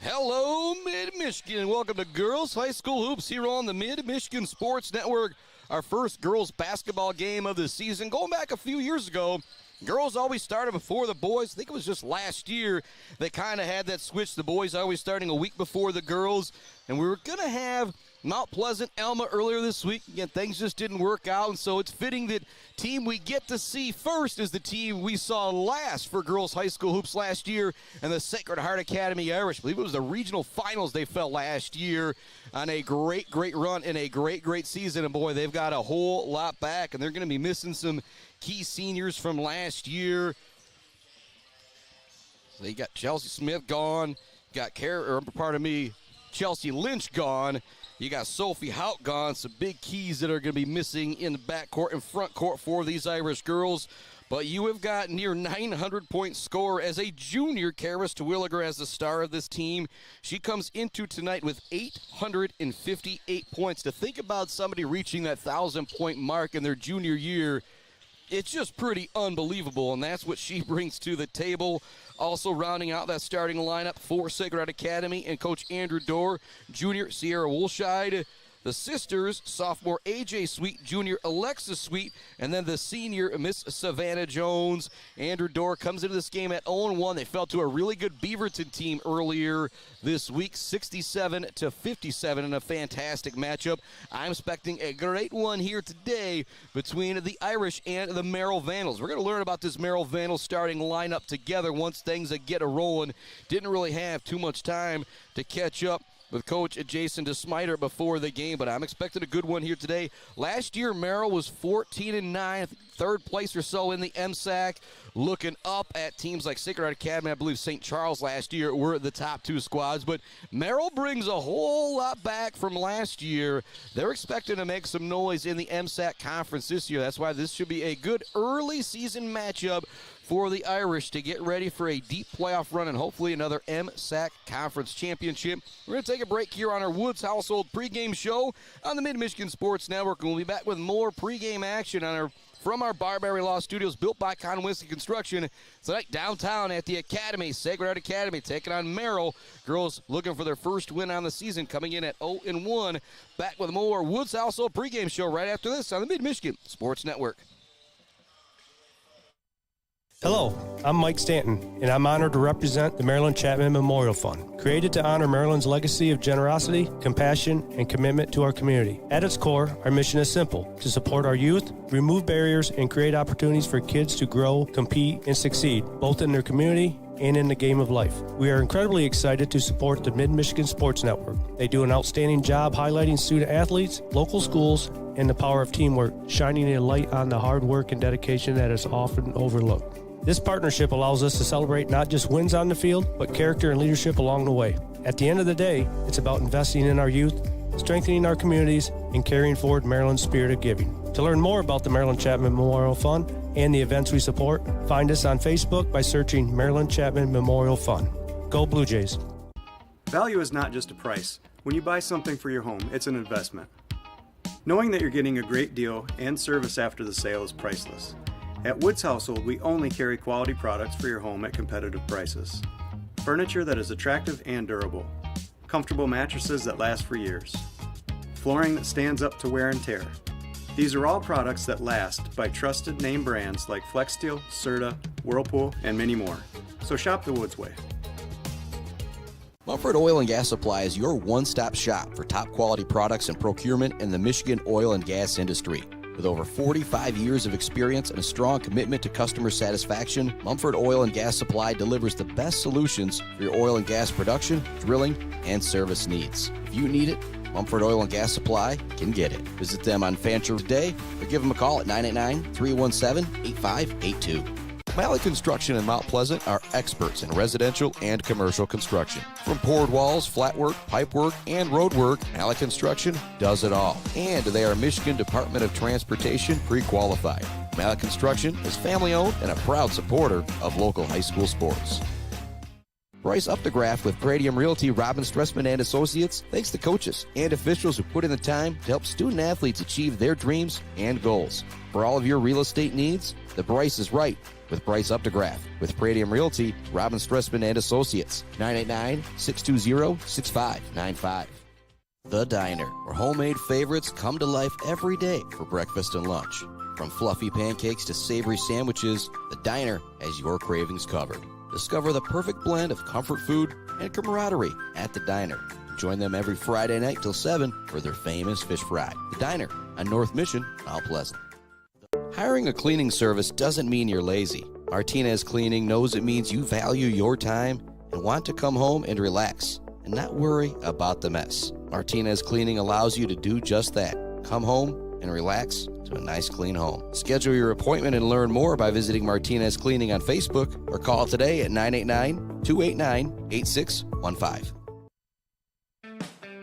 Hello, Mid-Michigan. Welcome to Girls High School Hoops here on the Mid-Michigan Sports Network. Our first girls basketball game of the season. Going back a few years ago, girls always started before the boys. I think it was just last year they kind of had that switch. The boys always starting a week before the girls. And we were going to have Mount Pleasant, Alma earlier this week. Again, things just didn't work out, and so it's fitting that team we get to see first is the team we saw last for girls high school hoops last year, and the Sacred Heart Academy Irish. I believe it was the regional finals they fell last year on a great run and a great season. And boy, they've got a whole lot back, and they're going to be missing some key seniors from last year. So you got Chelsea Smith gone, Chelsea Lynch gone. You got Sophie Hout gone. Some big keys that are going to be missing in the backcourt and front court for these Irish girls. But you have got near 900-point scorer as a junior, Karis Terwilliger, as the star of this team. She comes into tonight with 858 points. To think about somebody reaching that 1,000-point mark in their junior year, it's just pretty unbelievable, and that's what she brings to the table. Also rounding out that starting lineup for Sacred Heart Academy and Coach Andrew Dorr, junior Sierra Woolscheid, the sisters, sophomore A.J. Sweet, junior Alexis Sweet, and then the senior Miss Savannah Jones. Andrew Dorr comes into this game at 0-1. They fell to a really good Beaverton team earlier this week, 67-57 in a fantastic matchup. I'm expecting a great one here today between the Irish and the Merrill Vandals. We're going to learn about this Merrill Vandals starting lineup together once things get rolling. Didn't really have too much time to catch up with Coach Jason DeSmiter before the game, but I'm expecting a good one here today. Last year, Merrill was 14-9, third place or so in the MSAC. Looking up at teams like Sacred Heart Academy, I believe St. Charles last year were the top two squads, but Merrill brings a whole lot back from last year. They're expecting to make some noise in the MSAC conference this year. That's why this should be a good early season matchup for the Irish to get ready for a deep playoff run and hopefully another MSAC Conference Championship. We're going to take a break here on our Woods Household pregame show on the Mid-Michigan Sports Network, and we'll be back with more pregame action from our Barbary Law Studios, built by Conwisky Construction. Tonight, downtown at the Academy, Sacred Heart Academy, taking on Merrill. Girls looking for their first win on the season, coming in at 0-1. Back with more Woods Household pregame show right after this on the Mid-Michigan Sports Network. Hello, I'm Mike Stanton, and I'm honored to represent the Maryland Chapman Memorial Fund, created to honor Maryland's legacy of generosity, compassion, and commitment to our community. At its core, our mission is simple: to support our youth, remove barriers, and create opportunities for kids to grow, compete, and succeed, both in their community and in the game of life. We are incredibly excited to support the Mid-Michigan Sports Network. They do an outstanding job highlighting student athletes, local schools, and the power of teamwork, shining a light on the hard work and dedication that is often overlooked. This partnership allows us to celebrate not just wins on the field, but character and leadership along the way. At the end of the day, it's about investing in our youth, strengthening our communities, and carrying forward Maryland's spirit of giving. To learn more about the Maryland Chapman Memorial Fund and the events we support, find us on Facebook by searching Maryland Chapman Memorial Fund. Go Blue Jays. Value is not just a price. When you buy something for your home, it's an investment. Knowing that you're getting a great deal and service after the sale is priceless. At Woods Household, we only carry quality products for your home at competitive prices. Furniture that is attractive and durable. Comfortable mattresses that last for years. Flooring that stands up to wear and tear. These are all products that last by trusted name brands like FlexSteel, Serta, Whirlpool, and many more. So shop the Woods way. Mumford Oil and Gas Supply is your one-stop shop for top quality products and procurement in the Michigan oil and gas industry. With over 45 years of experience and a strong commitment to customer satisfaction, Mumford Oil and Gas Supply delivers the best solutions for your oil and gas production, drilling, and service needs. If you need it, Mumford Oil and Gas Supply can get it. Visit them on Fancher today or give them a call at 989-317-8582. Malley Construction in Mount Pleasant are experts in residential and commercial construction. From poured walls, flat work, pipe work, and road work, Malley Construction does it all. And they are Michigan Department of Transportation pre-qualified. Malley Construction is family-owned and a proud supporter of local high school sports. Bryce Updegraff with Pradium Realty, Robin Stressman and Associates thanks the coaches and officials who put in the time to help student athletes achieve their dreams and goals. For all of your real estate needs, the Bryce is right with Bryce Updegraff with Pradium Realty, Robin Stressman and Associates, 989-620-6595. The Diner, where homemade favorites come to life every day for breakfast and lunch. From fluffy pancakes to savory sandwiches, The Diner has your cravings covered. Discover the perfect blend of comfort food and camaraderie at The Diner. Join them every Friday night till 7 for their famous fish fry. The Diner on North Mission, Mount Pleasant. Hiring a cleaning service doesn't mean you're lazy. Martinez Cleaning knows it means you value your time and want to come home and relax and not worry about the mess. Martinez Cleaning allows you to do just that. Come home and relax to a nice clean home. Schedule your appointment and learn more by visiting Martinez Cleaning on Facebook or call today at 989-289-8615.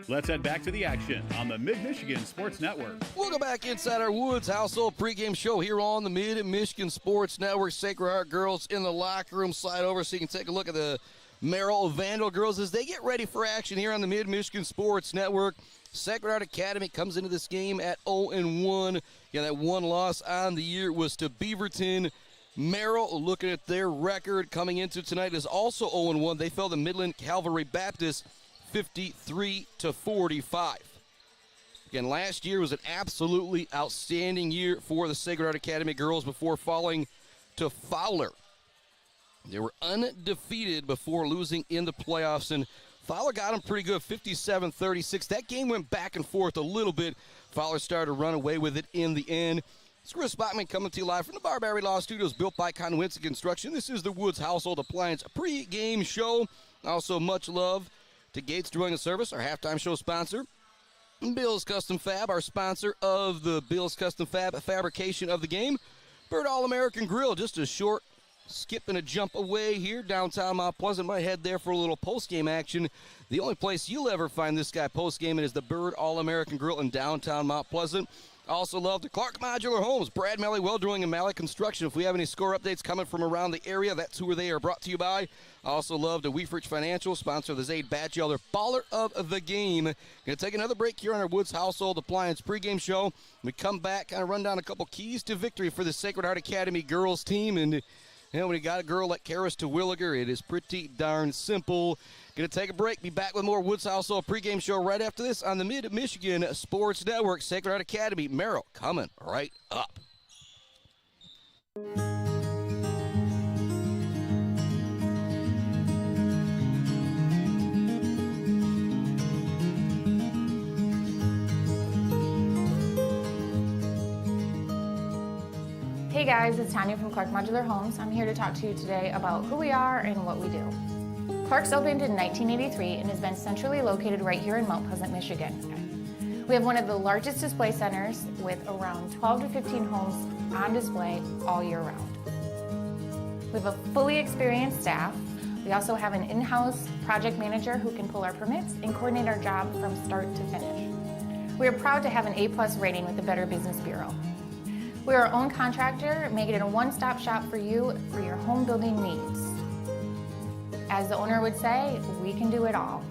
Let's head back to the action on the Mid-Michigan Sports Network. Welcome back inside our Woods Household pregame show here on the Mid-Michigan Sports Network. Sacred Heart girls in the locker room. Slide over so you can take a look at the Merrill Vandal girls as they get ready for action here on the Mid-Michigan Sports Network. Sacred Heart Academy comes into this game at 0-1. Yeah, that one loss on the year was to Beaverton. Merrill, looking at their record coming into tonight, is also 0-1. They fell to Midland Calvary Baptist 53-45. Again, last year was an absolutely outstanding year for the Sacred Heart Academy girls before falling to Fowler. They were undefeated before losing in the playoffs, and Fowler got them pretty good, 57-36. That game went back and forth a little bit. Fowler started to run away with it in the end. It's Chris Bachman coming to you live from the Barberry Law Studios, built by Conwinson Construction. This is the Woods Household Appliance pre-game show. Also, much love to Gates Drilling Service, our halftime show sponsor. Bill's Custom Fab, our sponsor of the Bill's Custom Fab fabrication of the game. Bird All-American Grill, just a short skip and a jump away here, downtown Mount Pleasant. Might head there for a little post-game action. The only place you'll ever find this guy post-game is the Bird All-American Grill in downtown Mount Pleasant. Also love the Clark Modular Homes, Brad Malley Well Drilling and Malley Construction. If we have any score updates coming from around the area, that's who they are brought to you by. Also love the Weefrich Financial, sponsor of the Zaid Batchelder Baller of the Game. Going to take another break here on our Woods Household Appliance pregame show. We come back, kind of run down a couple keys to victory for the Sacred Heart Academy girls team. And you know, when you got a girl like Karis Terwilliger, it is pretty darn simple. Going to take a break. Be back with more Woods Household pregame show right after this on the Mid-Michigan Sports Network. Sacred Heart Academy, Merrill, coming right up. Hey guys, it's Tanya from Clark Modular Homes. I'm here to talk to you today about who we are and what we do. Clark's opened in 1983 and has been centrally located right here in Mount Pleasant, Michigan. We have one of the largest display centers with around 12 to 15 homes on display all year round. We have a fully experienced staff. We also have an in-house project manager who can pull our permits and coordinate our job from start to finish. We are proud to have an A+ rating with the Better Business Bureau. We are our own contractor, making it a one-stop shop for you for your home building needs. As the owner would say, we can do it all.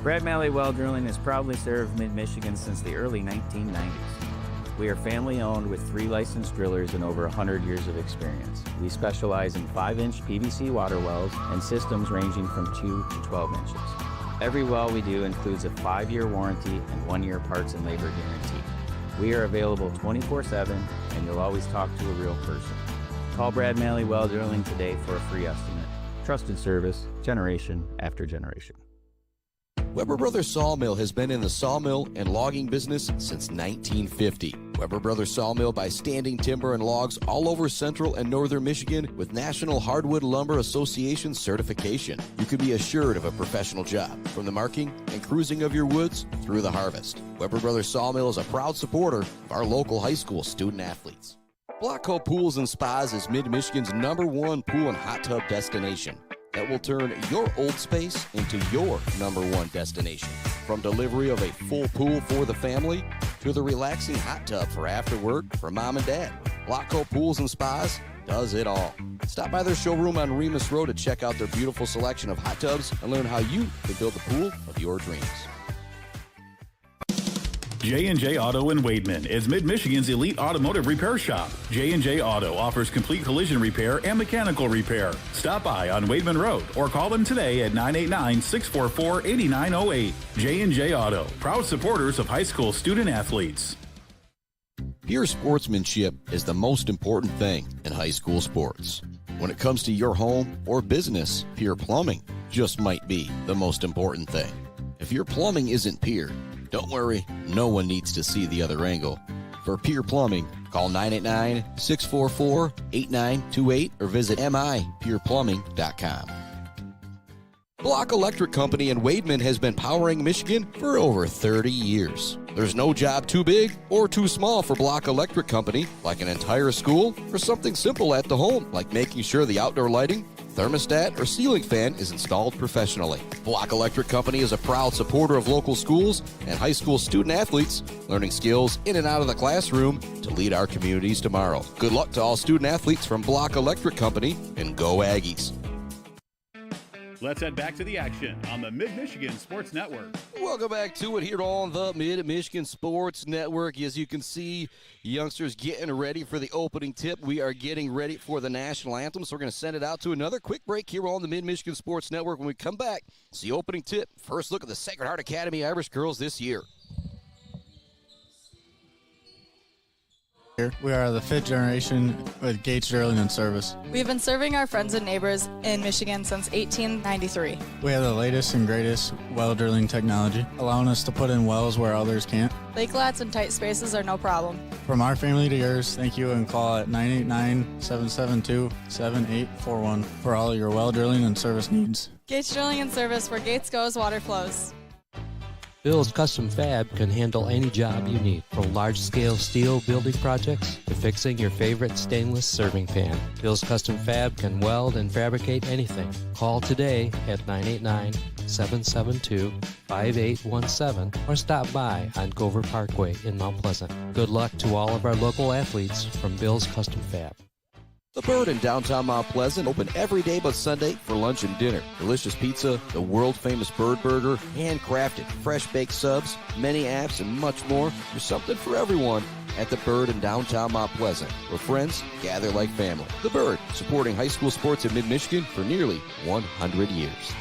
Brad Malley Well Drilling has proudly served Mid-Michigan since the early 1990s. We are family-owned with 3 licensed drillers and over 100 years of experience. We specialize in 5-inch PVC water wells and systems ranging from 2 to 12 inches. Every well we do includes a 5-year warranty and 1-year parts and labor guarantee. We are available 24/7, and you'll always talk to a real person. Call Brad Malley Well Drilling today for a free estimate. Trusted service, generation after generation. Weber Brothers Sawmill has been in the sawmill and logging business since 1950. Weber Brothers Sawmill buys standing timber and logs all over central and northern Michigan with National Hardwood Lumber Association certification. You can be assured of a professional job, from the marking and cruising of your woods through the harvest. Weber Brothers Sawmill is a proud supporter of our local high school student athletes. Blockco Pools and Spas is Mid-Michigan's #1 pool and hot tub destination that will turn your old space into your #1 destination. From delivery of a full pool for the family to the relaxing hot tub for after work for mom and dad. Block Pools and Spas does it all. Stop by their showroom on Remus Road to check out their beautiful selection of hot tubs and learn how you can build the pool of your dreams. J&J Auto in Wademan is Mid-Michigan's elite automotive repair shop. J&J Auto offers complete collision repair and mechanical repair. Stop by on Wademan Road or call them today at 989-644-8908. J&J Auto, proud supporters of high school student athletes. Pure sportsmanship is the most important thing in high school sports. When it comes to your home or business, Pure Plumbing just might be the most important thing. If your plumbing isn't pure, don't worry, no one needs to see the other angle. For Pure Plumbing, call 989-644-8928 or visit mipureplumbing.com. Block Electric Company in Wademan has been powering Michigan for over 30 years. There's no job too big or too small for Block Electric Company, like an entire school or something simple at the home, like making sure the outdoor lighting, thermostat, or ceiling fan is installed professionally. Block Electric Company is a proud supporter of local schools and high school student athletes, learning skills in and out of the classroom to lead our communities tomorrow. Good luck to all student athletes from Block Electric Company, and go Aggies. Let's head back to the action on the Mid-Michigan Sports Network. Welcome back to it here on the Mid-Michigan Sports Network. As you can see, youngsters getting ready for the opening tip. We are getting ready for the national anthem, so we're going to send it out to another quick break here on the Mid-Michigan Sports Network. When we come back, it's the opening tip. First look at the Sacred Heart Academy Irish girls this year. We are the 5th generation with Gates Drilling and Service. We've been serving our friends and neighbors in Michigan since 1893. We have the latest and greatest well drilling technology, allowing us to put in wells where others can't. Lake lots and tight spaces are no problem. From our family to yours, thank you, and call at 989-772-7841 for all your well drilling and service needs. Gates Drilling and Service, where Gates goes, water flows. Bill's Custom Fab can handle any job you need, from large-scale steel building projects to fixing your favorite stainless serving pan. Bill's Custom Fab can weld and fabricate anything. Call today at 989-772-5817 or stop by on Gover Parkway in Mount Pleasant. Good luck to all of our local athletes from Bill's Custom Fab. The Bird in downtown Mount Pleasant, open every day but Sunday for lunch and dinner. Delicious pizza, the world-famous Bird Burger, handcrafted, fresh-baked subs, many apps, and much more. There's something for everyone at The Bird in downtown Mount Pleasant, where friends gather like family. The Bird, supporting high school sports in mid-Michigan for nearly 100 years.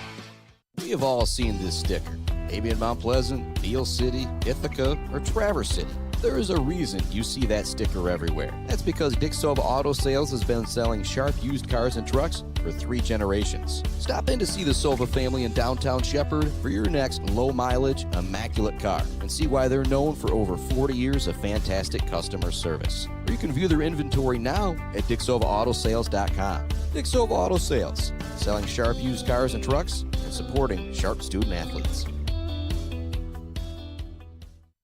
We have all seen this sticker, maybe in Mount Pleasant, Beale City, Ithaca, or Traverse City. There is a reason you see that sticker everywhere. That's because Dick Sova Auto Sales has been selling sharp used cars and trucks for 3 generations. Stop in to see the Sova family in downtown Shepherd for your next low-mileage, immaculate car and see why they're known for over 40 years of fantastic customer service. Or you can view their inventory now at DickSovaAutoSales.com. Dick Sova Auto Sales, selling sharp used cars and trucks and supporting sharp student athletes.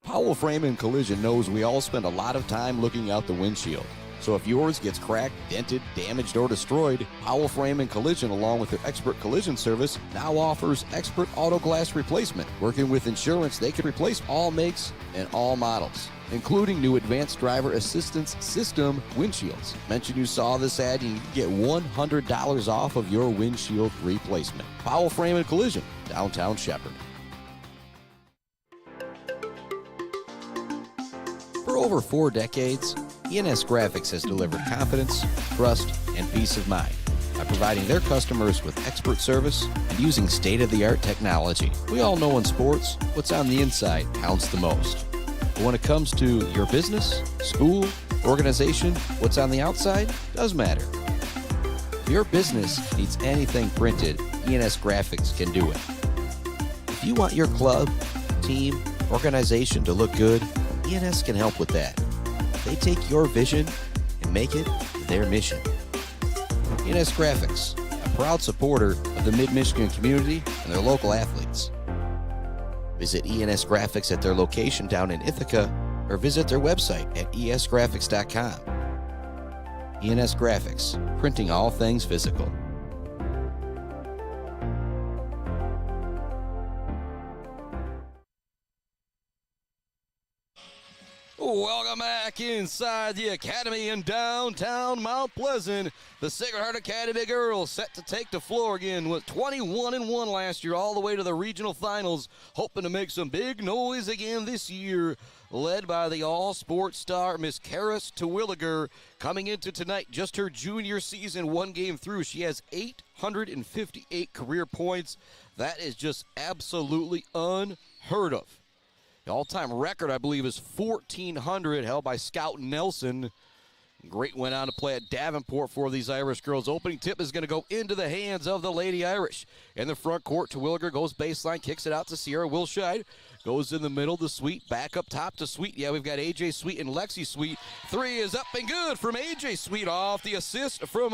Powell Frame and Collision knows we all spend a lot of time looking out the windshield. So if yours gets cracked, dented, damaged, or destroyed, Powell Frame and Collision, along with their expert collision service, now offers expert auto glass replacement. Working with insurance, they can replace all makes and all models, including new advanced driver assistance system windshields. Mention you saw this ad and you can get $100 off of your windshield replacement. Powell Frame and Collision, downtown Shepherd. For over 4 decades, ENS Graphics has delivered confidence, trust, and peace of mind by providing their customers with expert service and using state-of-the-art technology. We all know in sports, what's on the inside counts the most. But when it comes to your business, school, organization, what's on the outside does matter. If your business needs anything printed, ENS Graphics can do it. If you want your club, team, organization to look good, ENS can help with that. They take your vision and make it their mission. ENS Graphics, a proud supporter of the Mid-Michigan community and their local athletes. Visit ENS Graphics at their location down in Ithaca or visit their website at esgraphics.com. ENS Graphics, printing all things physical. Welcome back inside the Academy in downtown Mount Pleasant. The Sacred Heart Academy girls set to take the floor again with 21-1 last year, all the way to the regional finals, hoping to make some big noise again this year. Led by the all-sports star, Miss Karis Terwilliger, coming into tonight, just her junior season, one game through. She has 858 career points. That is just absolutely unheard of. The all-time record, I believe, is 1,400, held by Scout Nelson. Great went on to play at Davenport for these Irish girls. Opening tip is going to go into the hands of the Lady Irish. In the front court, Terwilliger goes baseline, kicks it out to Sierra Wilshide. Goes in the middle to Sweet, back up top to Sweet. Yeah, we've got A.J. Sweet and Lexi Sweet. Three is up and good from A.J. Sweet off the assist from,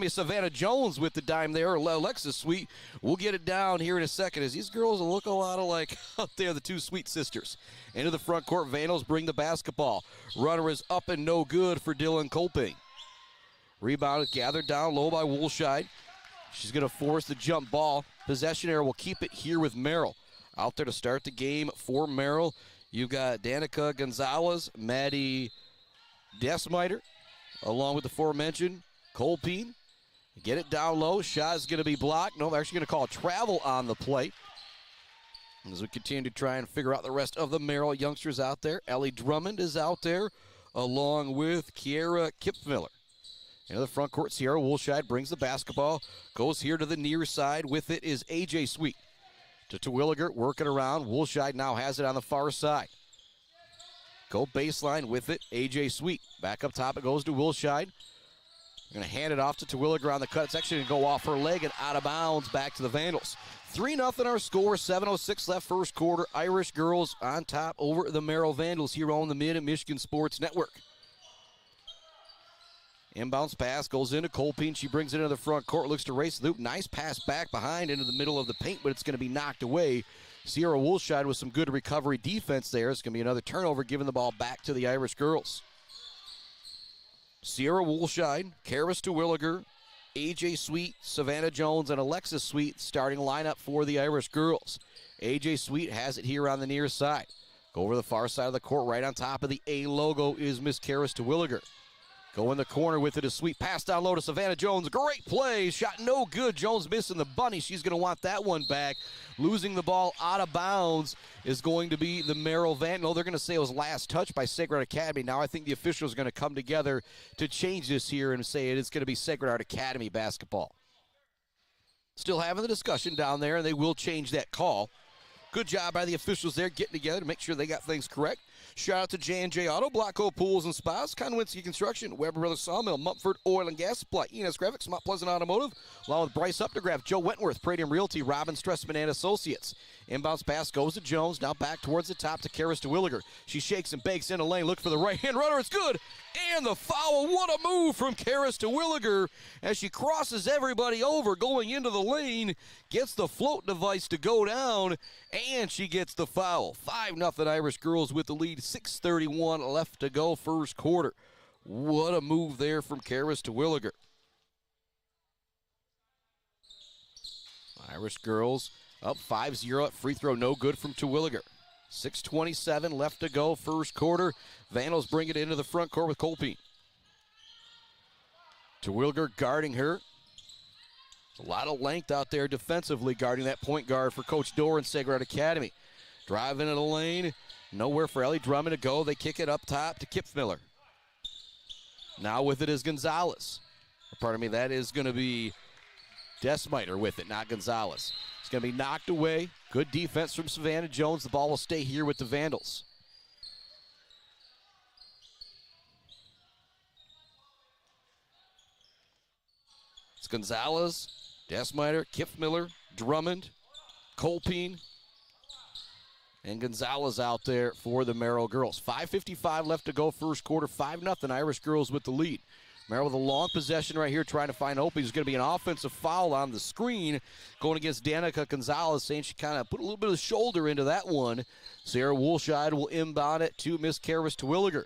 Savannah Jones with the dime there. Alexis Sweet. We'll get it down here in a second as these girls look a lot alike out there, the two Sweet sisters. Into the front court, Vandals bring the basketball. Runner is up and no good for Dylan Kolping. Rebound is gathered down low by Woolshide. She's going to force the jump ball. Possession error will keep it here with Merrill. Out there to start the game for Merrill, you've got Danica Gonzalez, Maddie Desmiter, along with the aforementioned Kolping. Get it down low. Shot is going to be blocked. No, they're actually going to call a travel on the play. As we continue to try and figure out the rest of the Merrill youngsters out there. Ellie Drummond is out there, along with Kiera Kipfmiller. Into the front court, Sierra Woolshide brings the basketball, goes here to the near side. With it is A.J. Sweet. To Terwilliger, working around. Woolshide now has it on the far side. Go baseline with it, A.J. Sweet. Back up top, it goes to Woolshide. Going to hand it off to Terwilliger on the cut. It's actually going to go off her leg and out of bounds back to the Vandals. 3-0 our score, 7:06 left first quarter. Irish girls on top over the Merrill Vandals here on the Mid-Michigan Sports Network. Inbounds pass goes into Kolping. She brings it into the front court, looks to race the loop. Nice pass back behind into the middle of the paint, but it's going to be knocked away. Sierra Woolshide with some good recovery defense there. It's going to be another turnover, giving the ball back to the Irish girls. Sierra Woolshide, Karis Terwilliger, A.J. Sweet, Savannah Jones, and Alexis Sweet starting lineup for the Irish girls. A.J. Sweet has it here on the near side. Go over the far side of the court. Right on top of the A logo is Miss Karis Terwilliger. Go in the corner with it, a sweet pass down low to Savannah Jones. Great play, shot no good. Jones missing the bunny. She's going to want that one back. Losing the ball out of bounds is going to be the Merrill Vandal. They're going to say it was last touch by Sacred Heart Academy. Now I think the officials are going to come together to change this here and say it's going to be Sacred Heart Academy basketball. Still having the discussion down there, and they will change that call. Good job by the officials there getting together to make sure they got things correct. Shout out to J&J Auto, Blocko Pools and Spas, Conwinski Construction, Weber Brothers Sawmill, Mumford Oil and Gas Supply, ENS Graphics, Mount Pleasant Automotive, along with Bryce Updegraff, Joe Wentworth, Pradium Realty, Robin Stressman and Associates. Inbounds pass goes to Jones, now back towards the top to Karis Terwilliger. She shakes and bakes in a lane, look for the right-hand runner, it's good! And the foul, what a move from Karis Terwilliger as she crosses everybody over going into the lane, gets the float device to go down, and she gets the foul. 5-0 Irish girls with the lead, 6:31 left to go first quarter. What a move there from Karis Terwilliger. Irish girls up 5-0 at free throw, no good from Terwilliger. 6:27 left to go first quarter. Vandals bring it into the front court with Kolping. Terwilliger guarding her. A lot of length out there defensively guarding that point guard for Coach Dorr and Sacred Heart Academy. Driving in the lane. Nowhere for Ellie Drummond to go. They kick it up top to Kipfmiller. Now with it is Gonzalez. Pardon me, that is going to be Desmiter with it, not Gonzalez. It's going to be knocked away. Good defense from Savannah Jones. The ball will stay here with the Vandals. It's Gonzalez, Desmiter, Kipfmiller, Drummond, Kolping, and Gonzalez out there for the Merrill girls. 5:55 left to go first quarter. 5-0 Irish girls with the lead. Merrill with a long possession right here trying to find openings. There's going to be an offensive foul on the screen going against Danica Gonzalez, saying she kind of put a little bit of shoulder into that one. Sarah Woolshide will inbound it to Miss Karis Terwilliger.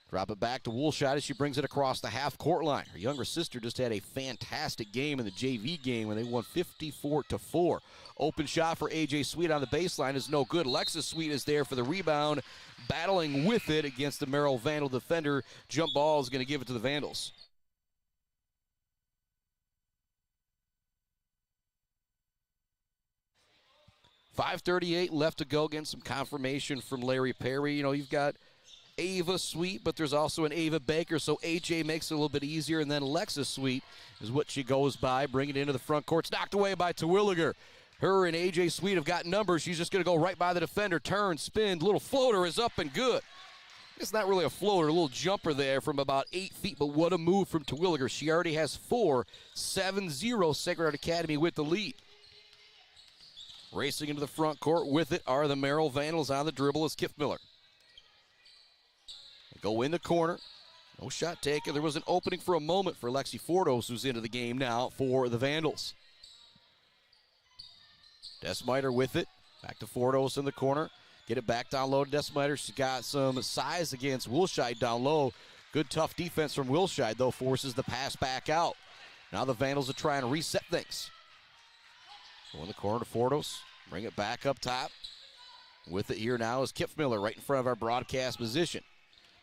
Drop it back to Woolshot as she brings it across the half-court line. Her younger sister just had a fantastic game in the JV game when they won 54-4. Open shot for A.J. Sweet on the baseline is no good. Lexus Sweet is there for the rebound, battling with it against the Merrill Vandal defender. Jump ball is going to give it to the Vandals. .538 left to go. Getting some confirmation from Larry Perry. You know, you've got Ava Sweet, but there's also an Ava Baker, so AJ makes it a little bit easier, and then Lexus Sweet is what she goes by. Bring it into the front court. It's knocked away by Terwilliger. Her and AJ Sweet have got numbers. She's just going to go right by the defender. Turn, spin, little floater is up and good. It's not really a floater, a little jumper there from about 8 feet, but what a move from Terwilliger. She already has 4, 7-0, Sacred Heart Academy with the lead. Racing into the front court with it are the Merrill Vandals. On the dribble is Kiffmiller. Go in the corner. No shot taken. There was an opening for a moment for Lexi Fordos, who's into the game now for the Vandals. Desmiter with it. Back to Fordos in the corner. Get it back down low to Desmiter. She's got some size against Wilshide down low. Good tough defense from Wilshide, though, forces the pass back out. Now the Vandals are trying to reset things. Go in the corner to Fordos. Bring it back up top. With it here now is Kiffmiller right in front of our broadcast position.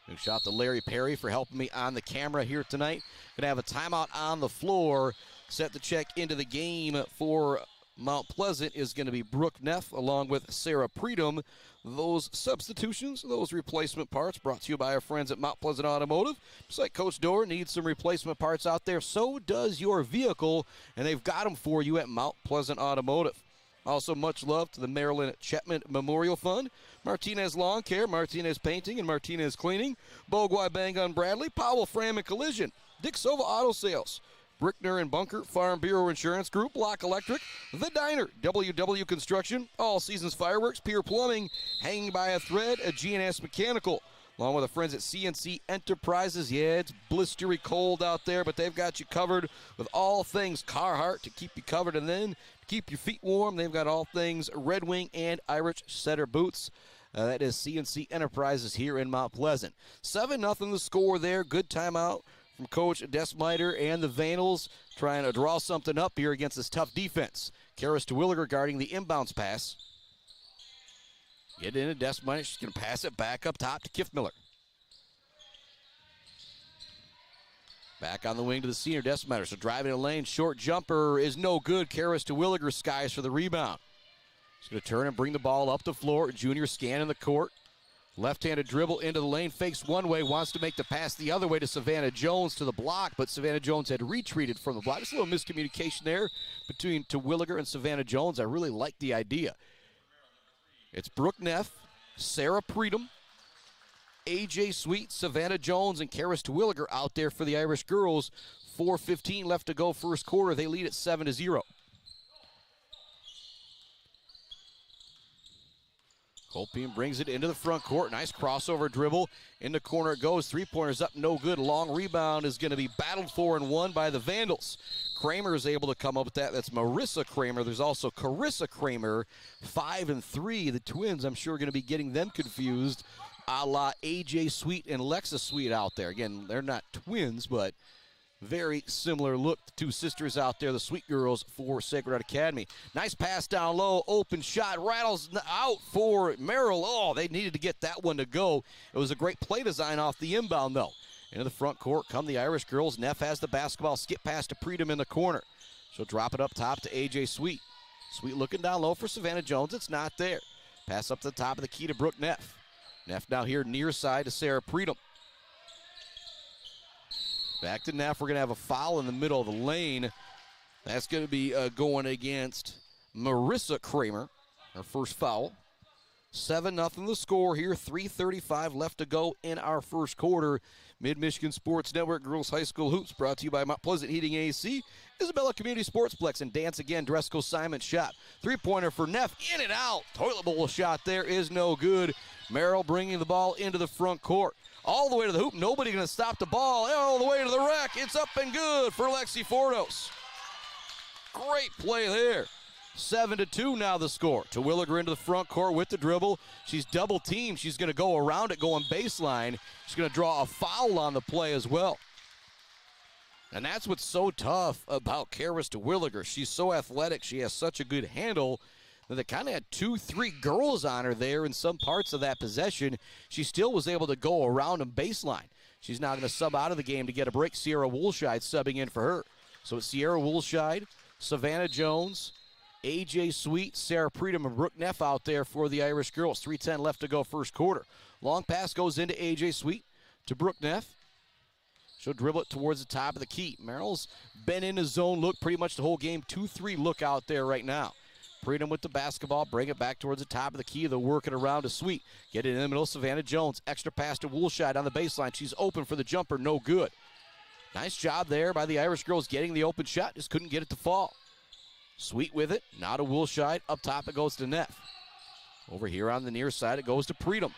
New shot to Larry Perry for helping me on the camera here tonight. Going to have a timeout on the floor. Set to check into the game for Mount Pleasant is going to be Brooke Neff along with Sarah Predum. Those substitutions, those replacement parts brought to you by our friends at Mount Pleasant Automotive. Just like Coach Dorr needs some replacement parts out there, so does your vehicle, and they've got them for you at Mount Pleasant Automotive. Also, much love to the Maryland Chapman Memorial Fund, Martinez Lawn Care, Martinez Painting, and Martinez Cleaning, Bogwai Bang on Bradley, Powell Fram and Collision, Dick Sova Auto Sales, Brickner and Bunker, Farm Bureau Insurance Group, Block Electric, The Diner, WW Construction, All Seasons Fireworks, Pier Plumbing, Hanging by a Thread, a G&S Mechanical, along with the friends at CNC Enterprises. Yeah, it's blistery cold out there, but they've got you covered with all things Carhartt to keep you covered, and then to keep your feet warm, they've got all things Red Wing and Irish Setter boots. That is CNC Enterprises here in Mount Pleasant. 7-0 the score there. Good timeout from Coach Desmiter and the Vandals trying to draw something up here against this tough defense. Karis Terwilliger guarding the inbounds pass. Get into Desmiter. She's going to pass it back up top to Kiffmiller. Back on the wing to the senior Desmiter. So driving a lane, short jumper is no good. Karis Terwilliger skies for the rebound. She's going to turn and bring the ball up the floor. Junior scanning the court. Left-handed dribble into the lane, fakes one way, wants to make the pass the other way to Savannah Jones to the block, but Savannah Jones had retreated from the block. Just a little miscommunication there between Terwilliger and Savannah Jones. I really like the idea. It's Brooke Neff, Sarah Predum, A.J. Sweet, Savannah Jones, and Karis Terwilliger out there for the Irish girls. 4:15 left to go first quarter. They lead at 7-0. Colpian brings it into the front court. Nice crossover dribble. In the corner it goes. Three-pointers up, no good. Long rebound is going to be battled for and won by the Vandals. Kramer is able to come up with that. That's Marissa Kramer. There's also Carissa Kramer, 5 and 3. The twins, I'm sure, are going to be getting them confused, a la A.J. Sweet and Lexa Sweet out there. Again, they're not twins, but very similar look. The two sisters out there, the Sweet Girls for Sacred Heart Academy. Nice pass down low, open shot, rattles out for Merrill. Oh, they needed to get that one to go. It was a great play design off the inbound, though. Into the front court come the Irish girls. Neff has the basketball, skip pass to Predum in the corner. She'll drop it up top to A.J. Sweet. Sweet looking down low for Savannah Jones. It's not there. Pass up to the top of the key to Brooke Neff. Neff now here near side to Sarah Predum. Back to Neff. We're going to have a foul in the middle of the lane. That's going to be going against Marissa Kramer, her first foul. 7-0 the score here. 3:35 left to go in our first quarter. Mid-Michigan Sports Network Girls High School Hoops brought to you by Mount Pleasant Heating AC, Isabella Community Sportsplex, and Dance Again Dress Consignment Shop. Three-pointer for Neff. In and out. Toilet bowl shot there is no good. Merrill bringing the ball into the front court. All the way to the hoop. Nobody going to stop the ball. All the way to the rack. It's up and good for Lexi Fordos. Great play there. 7-2 now the score. Terwilliger into the front court with the dribble. She's double teamed. She's going to go around it, going baseline. She's going to draw a foul on the play as well. And that's what's so tough about Karis Terwilliger. She's so athletic. She has such a good handle that they kind of had 2-3 girls on her there in some parts of that possession. She still was able to go around them baseline. She's now going to sub out of the game to get a break. Sierra Woolshide subbing in for her. So it's Sierra Woolshide, Savannah Jones, A.J. Sweet, Sarah Predom, and Brooke Neff out there for the Irish girls. 3:10 left to go first quarter. Long pass goes into A.J. Sweet to Brooke Neff. She'll dribble it towards the top of the key. Merrill's been in his zone look pretty much the whole game. 2-3 look out there right now. Predom with the basketball. Bring it back towards the top of the key. They'll work it around to Sweet. Get it in the middle. Savannah Jones. Extra pass to Woolshide on the baseline. She's open for the jumper. No good. Nice job there by the Irish girls getting the open shot. Just couldn't get it to fall. Sweet with it. Now to Woolshide. Up top it goes to Neff. Over here on the near side it goes to Predom.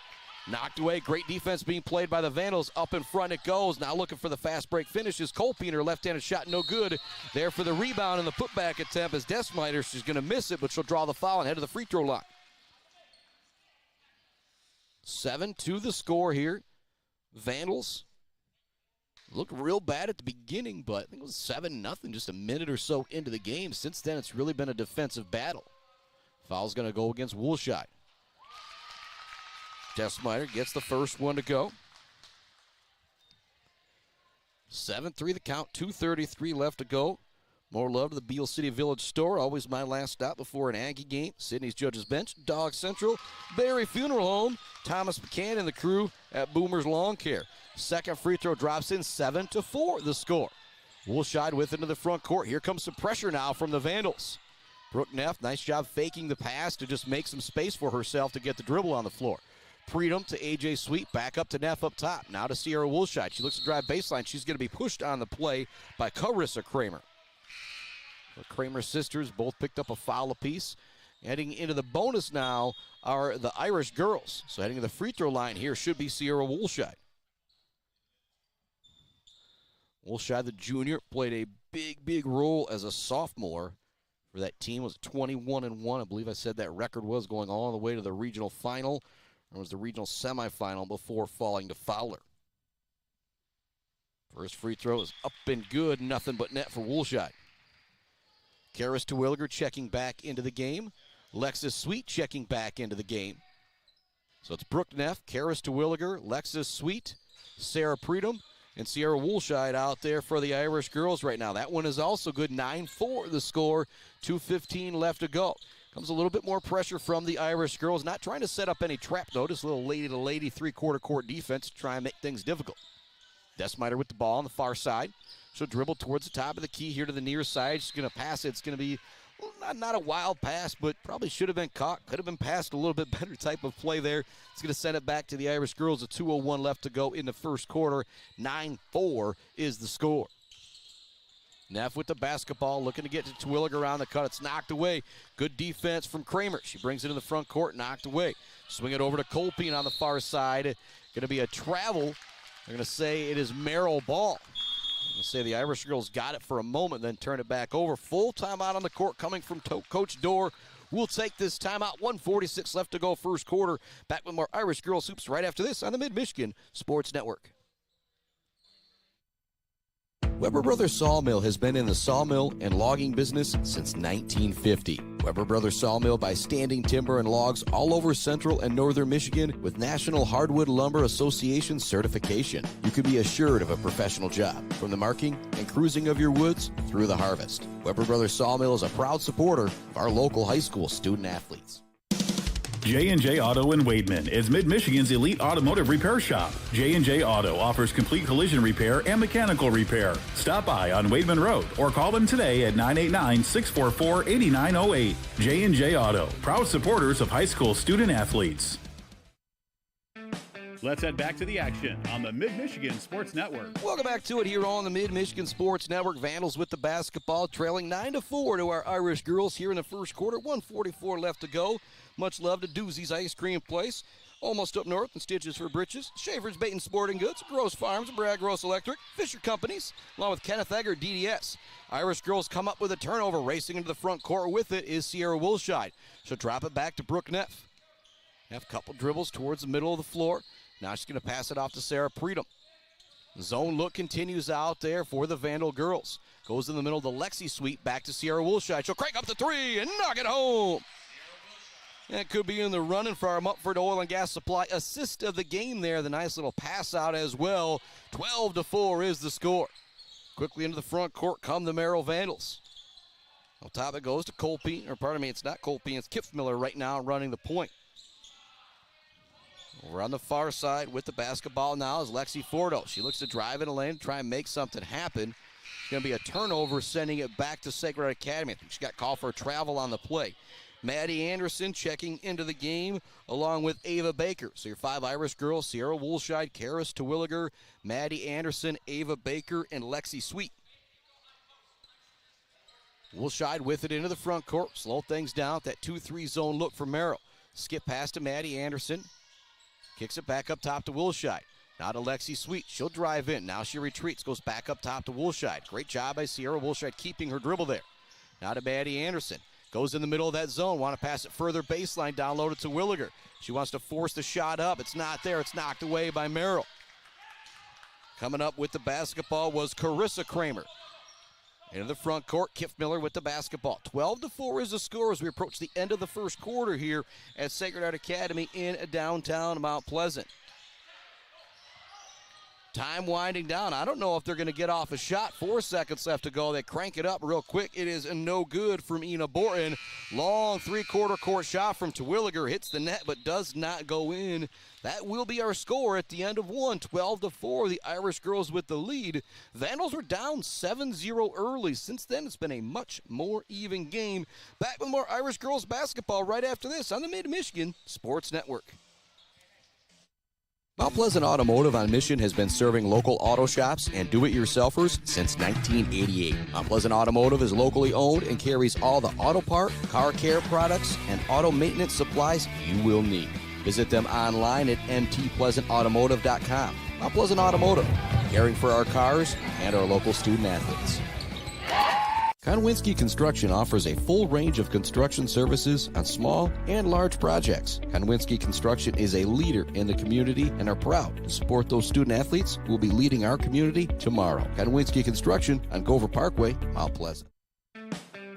Knocked away. Great defense being played by the Vandals. Up in front it goes. Now looking for the fast break finishes. Colpine, her left-handed shot, no good. There for the rebound and the putback attempt is Desmiter. She's going to miss it, but she'll draw the foul and head to the free throw line. 7-2 the score here. Vandals looked real bad at the beginning, but I think it was 7-0 just a minute or so into the game. Since then, it's really been a defensive battle. Foul's going to go against Woolshide. Desmiter gets the first one to go. 7-3 the count, 2:33 left to go. More love to the Beale City Village store. Always my last stop before an Aggie game. Sydney's Judges Bench, Dog Central, Barry Funeral Home, Thomas McCann and the crew at Boomer's Lawn Care. Second free throw drops in, 7-4 the score. Woolshide with into the front court. Here comes some pressure now from the Vandals. Brooke Neff, nice job faking the pass to just make some space for herself to get the dribble on the floor. Predom to A.J. Sweet, back up to Neff up top. Now to Sierra Woolshide. She looks to drive baseline. She's going to be pushed on the play by Carissa Kramer. The Kramer sisters both picked up a foul apiece. Heading into the bonus now are the Irish girls. So heading to the free throw line here should be Sierra Woolshide. Woolshide, the junior, played a big role as a sophomore for that team. Was 21-1. I believe I said that record was going all the way to the regional final. It was the regional semifinal before falling to Fowler. First free throw is up and good. Nothing but net for Woolshide. Karis Terwilliger checking back into the game. Lexus Sweet checking back into the game. So it's Brooke Neff, Karis Terwilliger, Lexus Sweet, Sarah Predom, and Sierra Woolshide out there for the Irish girls right now. That one is also good. 9-4 the score. 2:15 left to go. Comes a little bit more pressure from the Irish girls. Not trying to set up any trap, though. Just a little lady-to-lady three-quarter court defense to try and make things difficult. Desmiter with the ball on the far side. She'll dribble towards the top of the key here to the near side. She's going to pass it. It's going to be not a wild pass, but probably should have been caught. Could have been passed. A little bit better type of play there. It's going to send it back to the Irish girls. A 2:01 left to go in the first quarter. 9-4 is the score. Neff with the basketball, looking to get to Terwilliger around the cut. It's knocked away. Good defense from Kramer. She brings it in the front court, knocked away. Swing it over to Colpine on the far side. Going to be a travel. They're going to say it is Merrill ball. They're going to say the Irish girls got it for a moment, then turn it back over. Full timeout on the court coming from Coach Dorr. We'll take this timeout. 1:46 left to go first quarter. Back with more Irish girls hoops right after this on the Mid-Michigan Sports Network. Weber Brothers Sawmill has been in the sawmill and logging business since 1950. Weber Brothers Sawmill buys standing timber and logs all over central and northern Michigan with National Hardwood Lumber Association certification. You can be assured of a professional job, from the marking and cruising of your woods through the harvest. Weber Brothers Sawmill is a proud supporter of our local high school student athletes. J&J Auto in Wademan is Mid-Michigan's elite automotive repair shop. J&J Auto offers complete collision repair and mechanical repair. Stop by on Wademan Road or call them today at 989-644-8908. J&J Auto, proud supporters of high school student athletes. Let's head back to the action on the Mid-Michigan Sports Network. Welcome back to it here on the Mid-Michigan Sports Network. Vandals with the basketball, trailing 9-4 to our Irish girls here in the first quarter. 1:44 left to go. Much love to Doozie's Ice Cream Place. Almost Up North and Stitches for Britches, Schaefer's Bait and Sporting Goods, Gross Farms, Brad Gross Electric, Fisher Companies, along with Kenneth Egger, DDS. Irish girls come up with a turnover. Racing into the front court with it is Sierra Woolshide. She'll drop it back to Brooke Neff. Have a couple dribbles towards the middle of the floor. Now she's going to pass it off to Sarah Predom. Zone look continues out there for the Vandal girls. Goes in the middle of the Lexi sweep back to Sierra Woolshide. She'll crank up the three and knock it home. That could be in the running for our Mumford Oil and Gas Supply assist of the game there. The nice little pass out as well. 12-4 is the score. Quickly into the front court come the Merrill Vandals. On top it goes to Colpine, or pardon me, it's not Colpine, it's Kipfmiller right now running the point. Over on the far side with the basketball now is Lexi Fordo. She looks to drive in a lane, try and make something happen. It's going to be a turnover, sending it back to Sacred Heart Academy. I think she got called for travel on the play. Maddie Anderson checking into the game along with Ava Baker. So your 5 Irish girls, Sierra Woolshide, Karis Terwilliger, Maddie Anderson, Ava Baker, and Lexi Sweet. Woolshide with it into the front court. Slow things down. That 2-3 zone look for Merrill. Skip pass to Maddie Anderson. Kicks it back up top to Woolshide. Now to Lexi Sweet. She'll drive in. Now she retreats. Goes back up top to Woolshide. Great job by Sierra Woolshide keeping her dribble there. Now to Maddie Anderson. Goes in the middle of that zone. Want to pass it further baseline. Downloaded to Williger. She wants to force the shot up. It's not there. It's knocked away by Merrill. Coming up with the basketball was Carissa Kramer. Into the front court, Kipfmiller with the basketball. 12-4 is the score as we approach the end of the first quarter here at Sacred Heart Academy in downtown Mount Pleasant. Time winding down. I don't know if they're going to get off a shot. 4 seconds left to go. They crank it up real quick. It is no good from Ina Borton. Long three-quarter court shot from Terwilliger. Hits the net but does not go in. That will be our score at the end of one. 12-4, the Irish girls with the lead. Vandals were down 7-0 early. Since then, it's been a much more even game. Back with more Irish girls basketball right after this on the Mid-Michigan Sports Network. Mount Pleasant Automotive on Mission has been serving local auto shops and do-it-yourselfers since 1988. Mount Pleasant Automotive is locally owned and carries all the auto part, car care products, and auto maintenance supplies you will need. Visit them online at mtpleasantautomotive.com. Mount Pleasant Automotive, caring for our cars and our local student athletes. Konwinski Construction offers a full range of construction services on small and large projects. Konwinski Construction is a leader in the community and are proud to support those student athletes who will be leading our community tomorrow. Konwinski Construction on Gover Parkway, Mount Pleasant.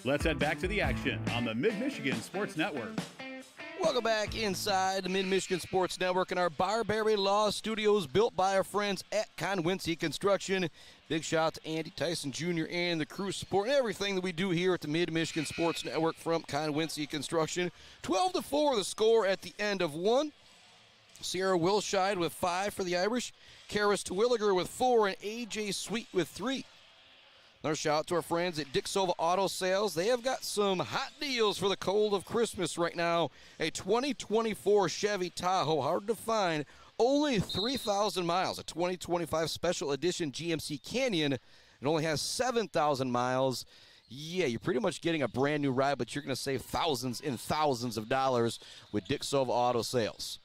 Let's head back to the action on the Mid-Michigan Sports Network. Welcome back inside the Mid-Michigan Sports Network in our Barberry Law Studios, built by our friends at Konwinski Construction. Big shout out to Andy Tyson Jr. and the crew supporting everything that we do here at the Mid-Michigan Sports Network from Konwinski Construction. 12-4 the score at the end of one. Sierra Woolshide with 5 for the Irish. Karis Terwilliger with 4 and A.J. Sweet with 3. Another shout out to our friends at Dick Sova Auto Sales. They have got some hot deals for the cold of Christmas right now. A 2024 Chevy Tahoe, hard to find, only 3,000 miles. A 2025 Special Edition GMC Canyon, it only has 7,000 miles. Yeah, you're pretty much getting a brand new ride, but you're going to save thousands and thousands of dollars with Dick Sova Auto Sales.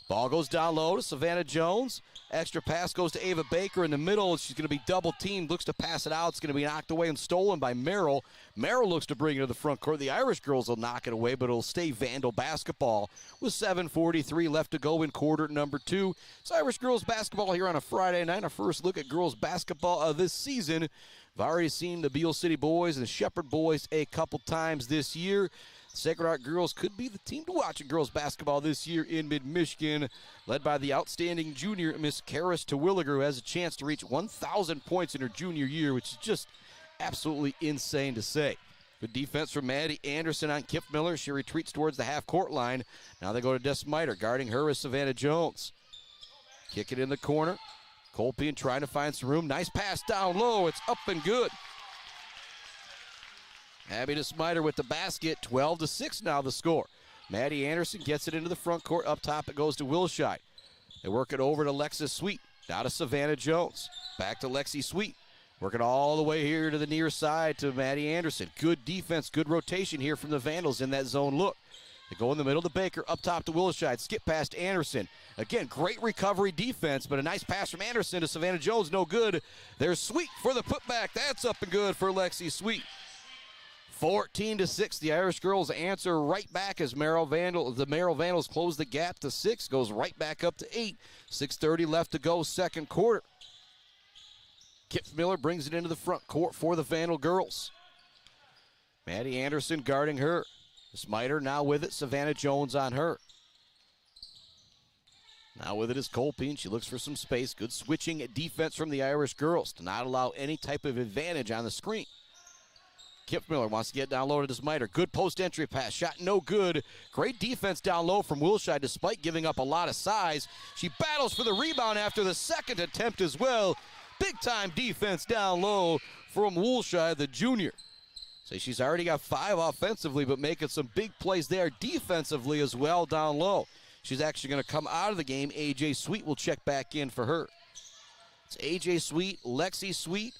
Ball goes down low to Savannah Jones. Extra pass goes to Ava Baker in the middle. She's going to be double teamed. Looks to pass it out. It's going to be knocked away and stolen by Merrill. Merrill looks to bring it to the front court. The Irish girls will knock it away, but it'll stay Vandal basketball with 7:43 left to go in quarter number 2. It's Irish girls basketball here on a Friday night. Our first look at girls basketball of this season. We've already seen the Beale City boys and the Shepherd boys a couple times this year. Sacred Heart girls could be the team to watch in girls basketball this year in Mid-Michigan, led by the outstanding junior, Miss Karis Terwilliger, who has a chance to reach 1,000 points in her junior year, which is just absolutely insane to say. Good defense from Maddie Anderson on Kipfmiller. She retreats towards the half-court line. Now they go to Des Miter. Guarding her is Savannah Jones. Kick it in the corner. Colpine trying to find some room. Nice pass down low. It's up and good. Abby DeSmiter with the basket, 12-6 now the score. Maddie Anderson gets it into the front court. Up top it goes to Woolshide. They work it over to Lexis Sweet. Now to Savannah Jones. Back to Lexi Sweet. Working all the way here to the near side to Maddie Anderson. Good defense, good rotation here from the Vandals in that zone look. They go in the middle to Baker, up top to Wilshide, skip past Anderson. Again, great recovery defense, but a nice pass from Anderson to Savannah Jones, no good. There's Sweet for the putback. That's up and good for Lexi Sweet. 14-6, the Irish girls answer right back as the Merrill Vandals close the gap to 6, goes right back up to 8. 6:30 left to go, second quarter. Kip Miller brings it into the front court for the Vandal girls. Maddie Anderson guarding her. Smiter now with it, Savannah Jones on her. Now with it is Colpine. She looks for some space. Good switching defense from the Irish girls to not allow any type of advantage on the screen. Kip Miller wants to get down low to Smiter. Good post entry pass. Shot no good. Great defense down low from Wilshide despite giving up a lot of size. She battles for the rebound after the second attempt as well. Big time defense down low from Wilshide, the junior. So she's already got 5 offensively, but making some big plays there defensively as well down low. She's actually going to come out of the game. A.J. Sweet will check back in for her. It's A.J. Sweet, Lexi Sweet,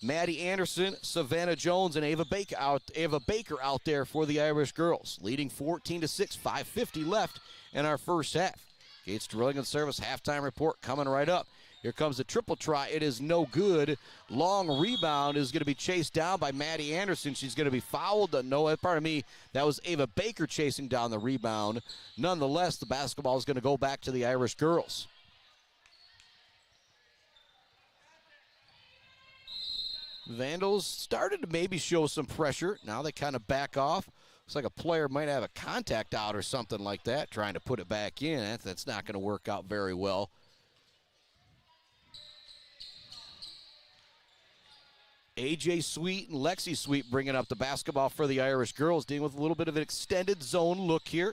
Maddie Anderson, Savannah Jones, and Ava Baker out there for the Irish girls. Leading 14-6, 5:50 left in our first half. Gates drilling and service halftime report coming right up. Here comes a triple try. It is no good. Long rebound is going to be chased down by Maddie Anderson. She's going to be fouled. No, pardon me. That was Ava Baker chasing down the rebound. Nonetheless, the basketball is going to go back to the Irish girls. Vandals started to maybe show some pressure. Now they kind of back off. Looks like a player might have a contact out or something like that, trying to put it back in. That's not going to work out very well. A.J. Sweet and Lexi Sweet bringing up the basketball for the Irish girls, dealing with a little bit of an extended zone look here.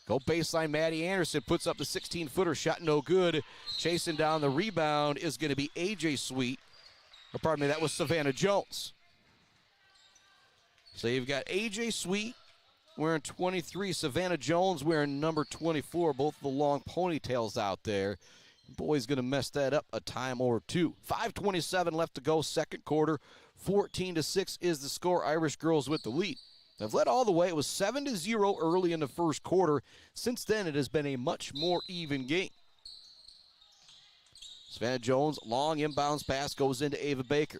Go baseline, Maddie Anderson puts up the 16-footer, shot no good. Chasing down the rebound is going to be A.J. Sweet. Or pardon me, that was Savannah Jones. So you've got A.J. Sweet wearing 23, Savannah Jones wearing number 24, both the long ponytails out there. Boy's going to mess that up a time or two. 5:27 left to go, second quarter. 14-6 is the score. Irish girls with the lead. They've led all the way. It was 7-0 early in the first quarter. Since then, it has been a much more even game. Savannah Jones, long inbounds pass goes into Ava Baker.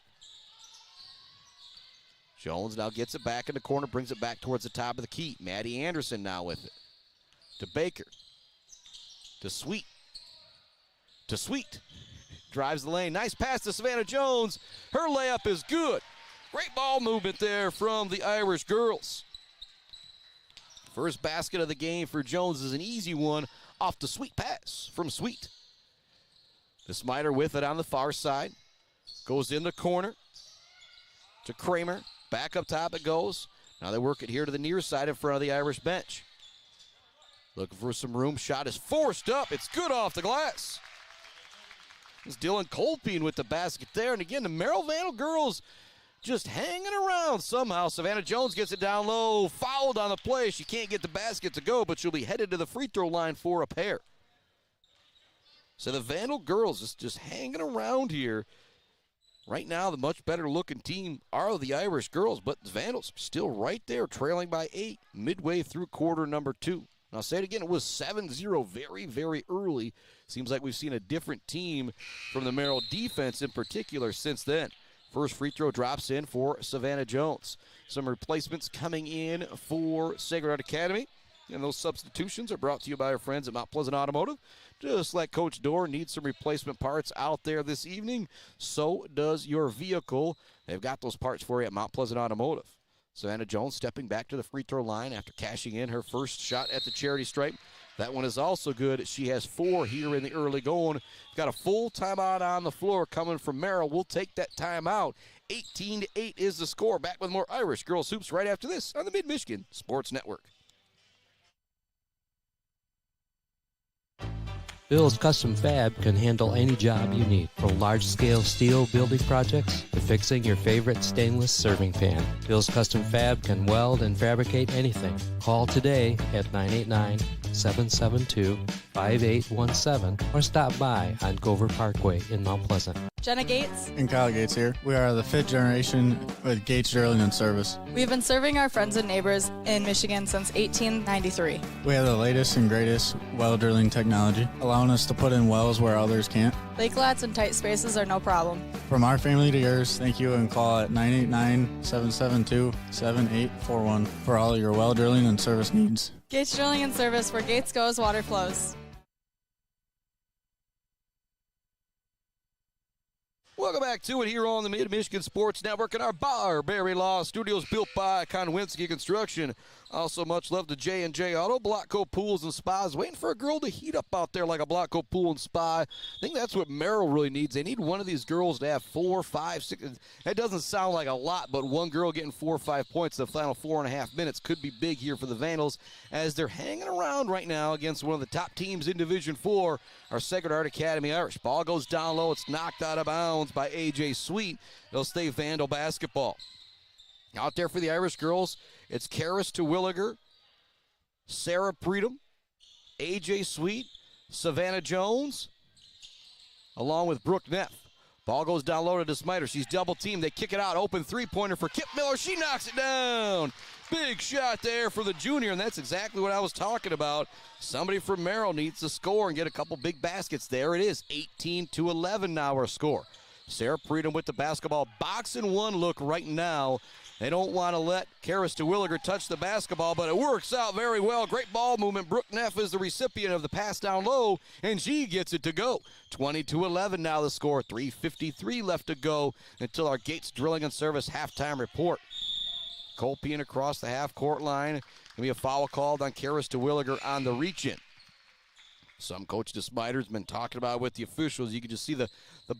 Jones now gets it back in the corner, brings it back towards the top of the key. Maddie Anderson now with it. To Baker. To Sweet. To Sweet. Drives the lane. Nice pass to Savannah Jones. Her layup is good. Great ball movement there from the Irish girls. First basket of the game for Jones is an easy one off the Sweet pass from Sweet. The Smiter with it on the far side. Goes in the corner to Kramer. Back up top it goes. Now they work it here to the near side in front of the Irish bench. Looking for some room. Shot is forced up. It's good off the glass. It's Dylan Colpine with the basket there. And again, the Merrill Vandal girls just hanging around somehow. Savannah Jones gets it down low. Fouled on the play. She can't get the basket to go, but she'll be headed to the free throw line for a pair. So the Vandal girls just hanging around here. Right now, the much better looking team are the Irish girls, but the Vandals still right there, trailing by 8, midway through quarter number 2. And I'll say it again, it was 7-0 very, very early. Seems like we've seen a different team from the Merrill defense in particular since then. First free throw drops in for Savannah Jones. Some replacements coming in for Sacred Heart Academy. And those substitutions are brought to you by our friends at Mount Pleasant Automotive. Just like Coach Dorr needs some replacement parts out there this evening, so does your vehicle. They've got those parts for you at Mount Pleasant Automotive. Savannah Jones stepping back to the free throw line after cashing in her first shot at the charity stripe. That one is also good. She has 4 here in the early going. Got a full timeout on the floor coming from Merrill. We'll take that timeout. 18-8 is the score. Back with more Irish Girls Hoops right after this on the Mid-Michigan Sports Network. Bill's Custom Fab can handle any job you need, from large-scale steel building projects to fixing your favorite stainless serving pan. Bill's Custom Fab can weld and fabricate anything. Call today at 989-772-5817 or stop by on Gover Parkway in Mount Pleasant. Jenna Gates. And Kyle Gates here. We are the 5th generation with Gates Drilling and Service. We've been serving our friends and neighbors in Michigan since 1893. We have the latest and greatest well drilling technology, allowing us to put in wells where others can't. Lake lots and tight spaces are no problem. From our family to yours, thank you, and call at 989-772-7841 for all your well drilling and service needs. Gates Drilling and Service, where Gates goes, water flows. Welcome back to it here on the Mid-Michigan Sports Network in our Barberry Law Studios, built by Konwinski Construction. Also, much love to J&J Auto, Blockco Pools and Spas. Waiting for a girl to heat up out there like a Blockco Pool and Spa. I think that's what Merrill really needs. They need one of these girls to have 4, 5, 6. That doesn't sound like a lot, but one girl getting 4 or 5 points in the final 4.5 minutes could be big here for the Vandals as they're hanging around right now against one of the top teams in Division 4, our Sacred Heart Academy Irish. Ball goes down low. It's knocked out of bounds by A.J. Sweet. They'll stay Vandal basketball. Out there for the Irish girls, it's Karis Terwilliger, Sarah Preedom, A.J. Sweet, Savannah Jones, along with Brooke Neff. Ball goes down low to Smiter. She's double teamed. They kick it out. Open three-pointer for Kip Miller. She knocks it down. Big shot there for the junior, and that's exactly what I was talking about. Somebody from Merrill needs to score and get a couple big baskets. There it is, 18-11 now our score. Sarah Preedom with the basketball. Box and one look right now. They don't want to let Karis Terwilliger touch the basketball, but it works out very well. Great ball movement. Brooke Neff is the recipient of the pass down low, and she gets it to go. 20-11 now the score. 3:53 left to go until our Gates Drilling and Service halftime report. Colpien across the half-court line. Going to be a foul called on Karis Terwilliger on the reach-in. Some Coach DeSmider's been talking about with the officials. You can just see the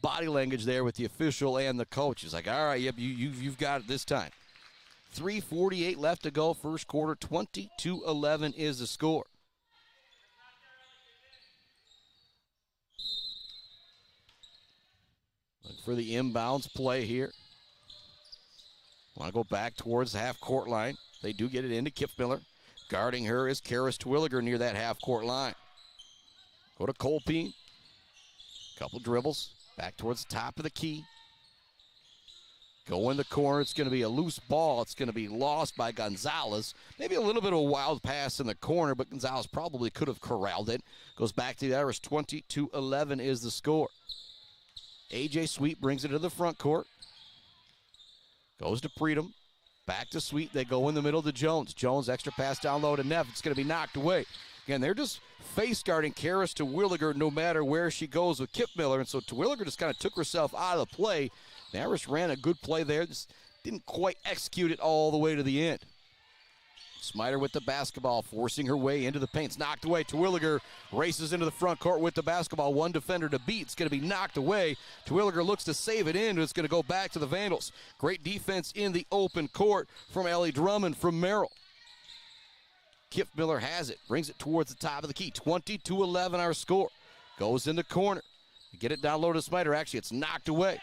body language there with the official and the coach. He's like, all right, yep, you've got it this time. 3:48 left to go, first quarter. 20-11 is the score. Look for the inbounds play here. Want to go back towards the half-court line. They do get it into Kip Miller. Guarding her is Karis Terwilliger near that half-court line. Go to Colpien. Couple dribbles. Back towards the top of the key. Go in the corner. It's going to be a loose ball. It's going to be lost by Gonzalez. Maybe a little bit of a wild pass in the corner, but Gonzalez probably could have corralled it. Goes back to the Irish. 20-11 is the score. A.J. Sweet brings it to the front court. Goes to Preedom. Back to Sweet. They go in the middle to Jones. Jones, extra pass down low to Neff. It's going to be knocked away. Again, they're just face guarding Karis Terwilliger no matter where she goes with Kip Miller. And so Terwilliger just kind of took herself out of the play. The Irish ran a good play there. Just didn't quite execute it all the way to the end. Smiter with the basketball, forcing her way into the paint. It's knocked away. Terwilliger races into the front court with the basketball. One defender to beat. It's going to be knocked away. Terwilliger looks to save it in, but it's going to go back to the Vandals. Great defense in the open court from Ellie Drummond from Merrill. Kip Miller has it, brings it towards the top of the key. 20-11 our score. Goes in the corner. Get it down low to Smiter. Actually, it's knocked away.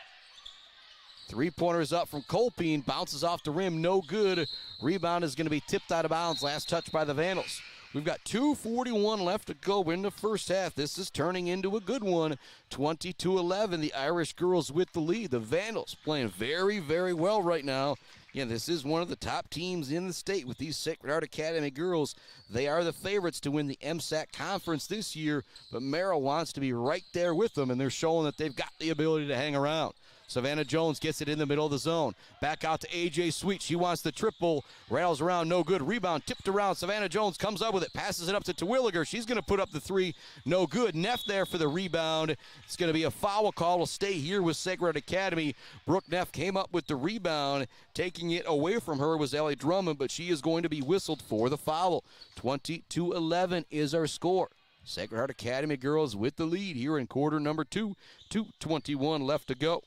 Three-pointers up from Colpien. Bounces off the rim. No good. Rebound is going to be tipped out of bounds. Last touch by the Vandals. We've got 2:41 left to go in the first half. This is turning into a good one. 20-11. The Irish girls with the lead. The Vandals playing very, very well right now. Again, this is one of the top teams in the state with these Sacred Heart Academy girls. They are the favorites to win the MSAC conference this year, but Merrill wants to be right there with them, and they're showing that they've got the ability to hang around. Savannah Jones gets it in the middle of the zone. Back out to A.J. Sweet. She wants the triple. Rattles around, no good. Rebound tipped around. Savannah Jones comes up with it. Passes it up to Terwilliger. She's going to put up the three. No good. Neff there for the rebound. It's going to be a foul call. Will stay here with Sacred Academy. Brooke Neff came up with the rebound. Taking it away from her was Ellie Drummond, but she is going to be whistled for the foul. 20-11 is our score. Sacred Heart Academy girls with the lead here in quarter number 2. 2:21 left to go.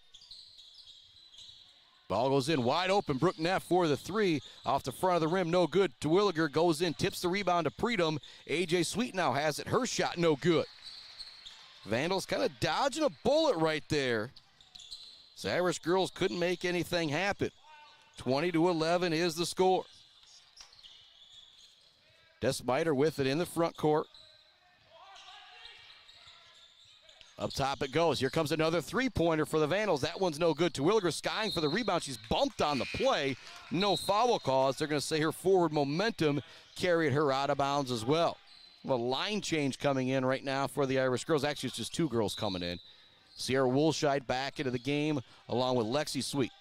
Ball goes in wide open. Brooke Neff for the three. Off the front of the rim, no good. Terwilliger goes in, tips the rebound to Preedom. A.J. Sweet now has it. Her shot no good. Vandals kind of dodging a bullet right there. So Irish girls couldn't make anything happen. 20-11 is the score. DeSmiter with it in the front court. Up top it goes. Here comes another three-pointer for the Vandals. That one's no good. Terwilliger skying for the rebound. She's bumped on the play. No foul cause. They're going to say her forward momentum carried her out of bounds as well. A line change coming in right now for the Irish girls. Actually, it's just two girls coming in. Sierra Woolshide back into the game along with Lexi Sweet.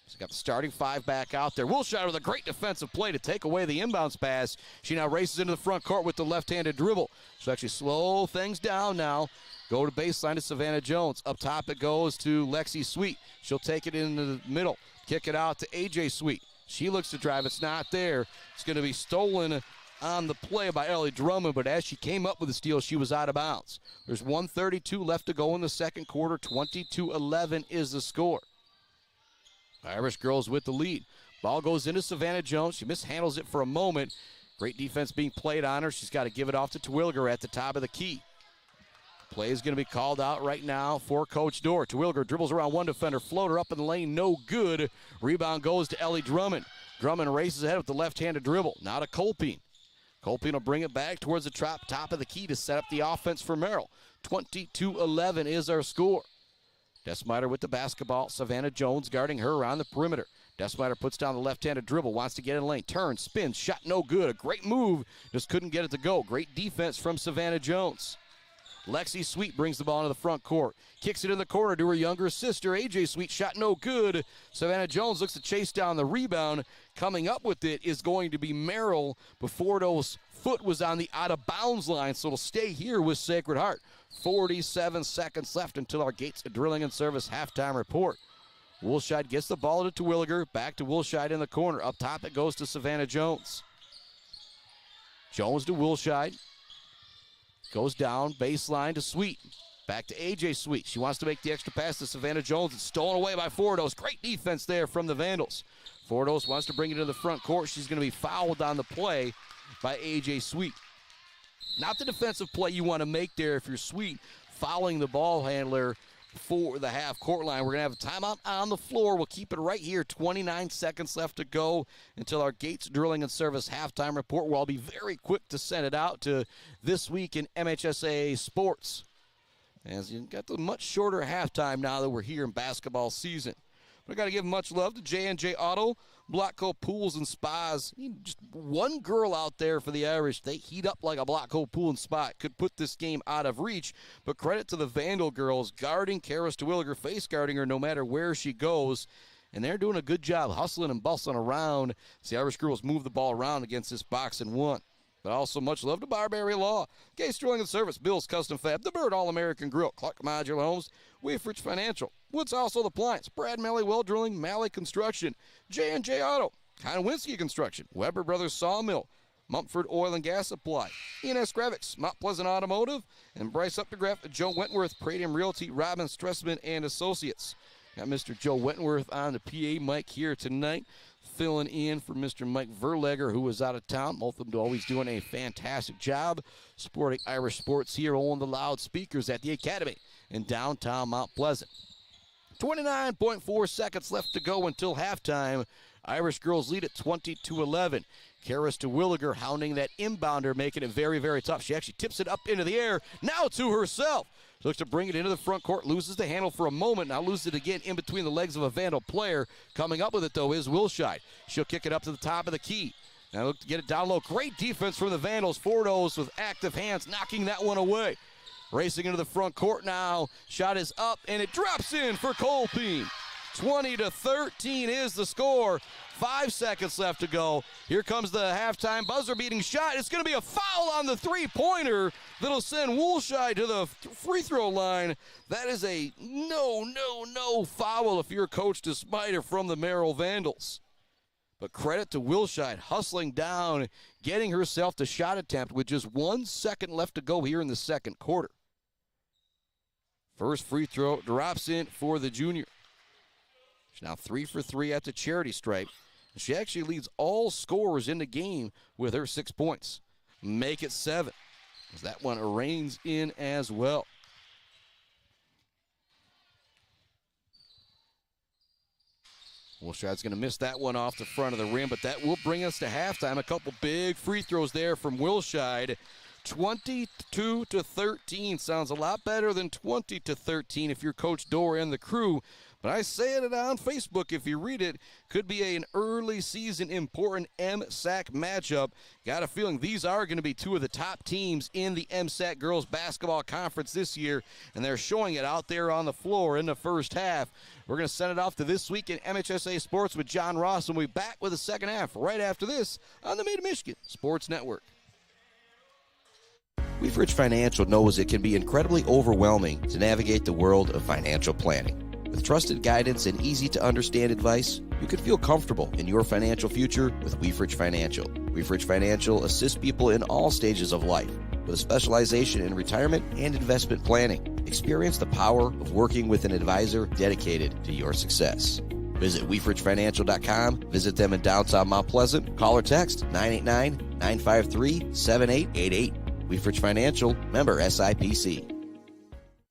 She's got the starting five back out there. Woolshide with a great defensive play to take away the inbounds pass. She now races into the front court with the left-handed dribble. She'll actually slow things down now. Go to baseline to Savannah Jones. Up top it goes to Lexi Sweet. She'll take it into the middle. Kick it out to A.J. Sweet. She looks to drive. It's not there. It's going to be stolen on the play by Ellie Drummond, but as she came up with the steal, she was out of bounds. There's 1:32 left to go in the second quarter. 22-11 is the score. Irish girls with the lead. Ball goes into Savannah Jones. She mishandles it for a moment. Great defense being played on her. She's got to give it off to Terwilliger at the top of the key. Play is going to be called out right now for Coach Dorr. Terwilliger dribbles around one defender. Floater up in the lane. No good. Rebound goes to Ellie Drummond. Drummond races ahead with the left-handed dribble. Now to Colpine. Colpine will bring it back towards the top of the key to set up the offense for Merrill. 22-11 is our score. Desmeider with the basketball. Savannah Jones guarding her around the perimeter. Desmeider puts down the left-handed dribble. Wants to get in the lane. Turns, spins, shot no good. A great move. Just couldn't get it to go. Great defense from Savannah Jones. Lexi Sweet brings the ball into the front court. Kicks it in the corner to her younger sister. A.J. Sweet, shot no good. Savannah Jones looks to chase down the rebound. Coming up with it is going to be Merrill. Befordo's foot was on the out-of-bounds line, so it'll stay here with Sacred Heart. 47 seconds left until our Gates Drilling and Service halftime report. Woolshide gets the ball to Terwilliger. Back to Woolshide in the corner. Up top it goes to Savannah Jones. Jones to Woolshide. Goes down, baseline to Sweet. Back to A.J. Sweet. She wants to make the extra pass to Savannah Jones. It's stolen away by Fordos. Great defense there from the Vandals. Fordos wants to bring it to the front court. She's going to be fouled on the play by A.J. Sweet. Not the defensive play you want to make there if you're Sweet, fouling the ball handler for the half-court line. We're going to have a timeout on the floor. We'll keep it right here. 29 seconds left to go until our Gates Drilling and Service halftime report, where I'll be very quick to send it out to This Week in MHSAA Sports. As you got the much shorter halftime now that we're here in basketball season. But I got to give much love to J&J Auto, Blackco Pools and Spas. Just one girl out there for the Irish. They heat up like a Blackco Pool and Spa. Could put this game out of reach. But credit to the Vandal girls guarding Karis Terwilliger, face guarding her no matter where she goes. And they're doing a good job hustling and bustling around as the Irish girls move the ball around against this box and one. But also much love to Barbary Law, Gates Drilling and Service, Bill's Custom Fab, The Bird All-American Grill, Clark Modular Homes, Weefridge Financial, Woods Household Appliance, Brad Malley Well Drilling, Malley Construction, J&J Auto, Konowinski Construction, Weber Brothers Sawmill, Mumford Oil and Gas Supply, E&S Graphics, Mount Pleasant Automotive, and Bryce Updegraff, Joe Wentworth, Pradium Realty, Robin Stressman and Associates. Got Mr. Joe Wentworth on the PA mic here tonight, filling in for Mr. Mike Verlegger, who was out of town. Both of them always doing a fantastic job supporting Irish sports here on the loudspeakers at the Academy in downtown Mount Pleasant. 29.4 seconds left to go until halftime. Irish girls lead at 20-11. Karis Terwilliger hounding that inbounder, making it very, very tough. She actually tips it up into the air, now to herself. Looks to bring it into the front court, loses the handle for a moment, now loses it again in between the legs of a Vandal player. Coming up with it, though, is Woolshide. She'll kick it up to the top of the key. Now look to get it down low. Great defense from the Vandals. Fordos with active hands, knocking that one away. Racing into the front court now. Shot is up, and it drops in for Colpine. 20-13 is the score. 5 seconds left to go. Here comes the halftime buzzer-beating shot. It's going to be a foul on the three-pointer that'll send Woolshide to the free throw line. That is a no foul if you're Coach Desmeider from the Merrill Vandals. But credit to Woolshide hustling down, getting herself the shot attempt with just 1 second left to go here in the second quarter. First free throw drops in for the junior. She's now 3 for 3 at the charity stripe. She actually leads all scorers in the game with her 6 points. Make it 7, as that one rains in as well. Woolshide's going to miss that one off the front of the rim, but that will bring us to halftime. A couple big free throws there from Woolshide. 22-13. Sounds a lot better than 20-13 if you're Coach Dorr and the crew. But I say it on Facebook, if you read it, could be an early season important MSAC matchup. Got a feeling these are going to be two of the top teams in the MSAC Girls Basketball Conference this year, and they're showing it out there on the floor in the first half. We're going to send it off to This Week in MHSA Sports with John Ross, and we'll be back with the second half right after this on the Mid-Michigan Sports Network. Weefridge Financial knows it can be incredibly overwhelming to navigate the world of financial planning. With trusted guidance and easy-to-understand advice, you can feel comfortable in your financial future with Weefridge Financial. Weefridge Financial assists people in all stages of life with a specialization in retirement and investment planning. Experience the power of working with an advisor dedicated to your success. Visit WeefridgeFinancial.com. Visit them in downtown Mount Pleasant. Call or text 989-953-7888. Weefridge Financial, member SIPC.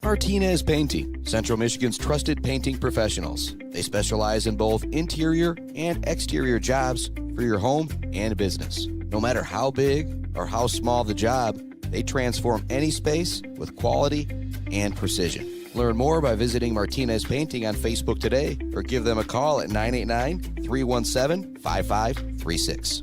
Martinez Painting, Central Michigan's trusted painting professionals. They specialize in both interior and exterior jobs for your home and business. No matter how big or how small the job, they transform any space with quality and precision. Learn more by visiting Martinez Painting on Facebook today or give them a call at 989-317-5536.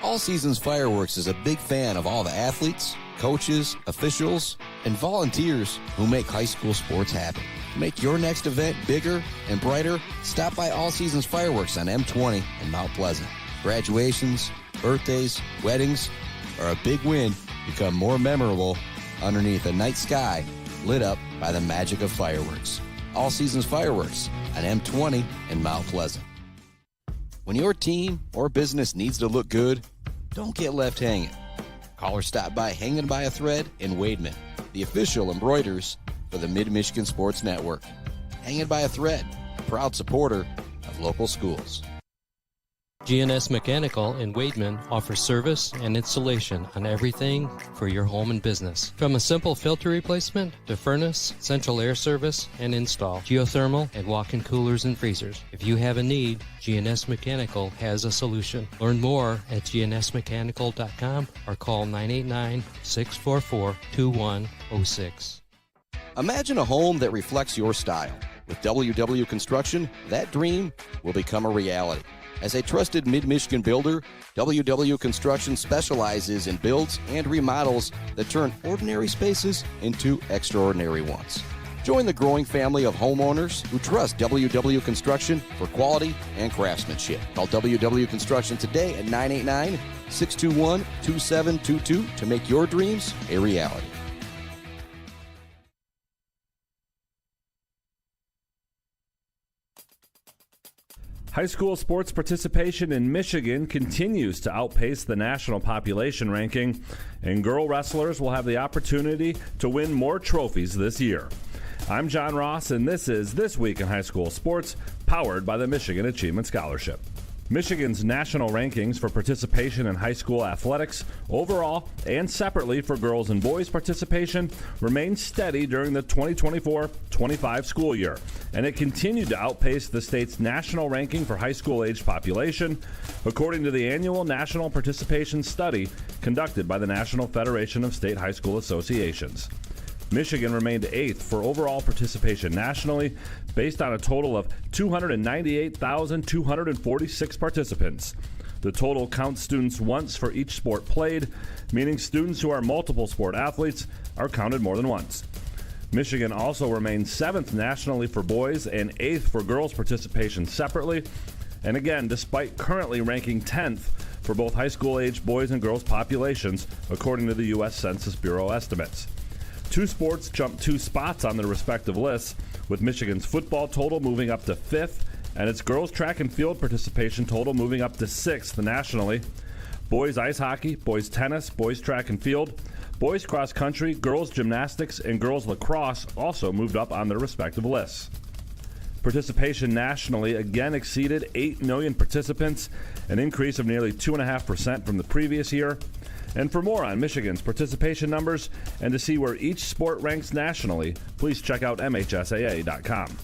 All Seasons Fireworks is a big fan of all the athletes, coaches, officials, and volunteers who make high school sports happen. To make your next event bigger and brighter, stop by All Seasons Fireworks on M20 in Mount Pleasant. Graduations, birthdays, weddings, or a big win become more memorable underneath a night sky lit up by the magic of fireworks. All Seasons Fireworks on M20 in Mount Pleasant. When your team or business needs to look good, don't get left hanging. Call or stop by Hanging by a Thread in Wademan, the official embroiders for the Mid-Michigan Sports Network. Hanging by a Thread, a proud supporter of local schools. GNS Mechanical in Wademan offers service and installation on everything for your home and business. From a simple filter replacement to furnace, central air service, and install, geothermal, and walk-in coolers and freezers. If you have a need, GNS Mechanical has a solution. Learn more at gnsmechanical.com or call 989-644-2106. Imagine a home that reflects your style. With WW Construction, that dream will become a reality. As a trusted Mid-Michigan builder, WW Construction specializes in builds and remodels that turn ordinary spaces into extraordinary ones. Join the growing family of homeowners who trust WW Construction for quality and craftsmanship. Call WW Construction today at 989-621-2722 to make your dreams a reality. High school sports participation in Michigan continues to outpace the national population ranking, and girl wrestlers will have the opportunity to win more trophies this year. I'm John Ross, and this is This Week in High School Sports, powered by the Michigan Achievement Scholarship. Michigan's national rankings for participation in high school athletics, overall and separately for girls and boys participation, remained steady during the 2024-25 school year, and it continued to outpace the state's national ranking for high school-aged population, according to the annual National Participation Study conducted by the National Federation of State High School Associations. Michigan remained 8th for overall participation nationally, based on a total of 298,246 participants. The total counts students once for each sport played, meaning students who are multiple sport athletes are counted more than once. Michigan also remained 7th nationally for boys and 8th for girls participation separately, and again, despite currently ranking 10th for both high school-aged boys and girls populations, according to the U.S. Census Bureau estimates. Two sports jumped 2 spots on their respective lists, with Michigan's football total moving up to 5th and its girls track and field participation total moving up to 6th nationally. Boys ice hockey, boys tennis, boys track and field, boys cross country, girls gymnastics, and girls lacrosse also moved up on their respective lists. Participation nationally again exceeded 8 million participants, an increase of nearly 2.5% from the previous year. And for more on Michigan's participation numbers and to see where each sport ranks nationally, please check out MHSAA.com.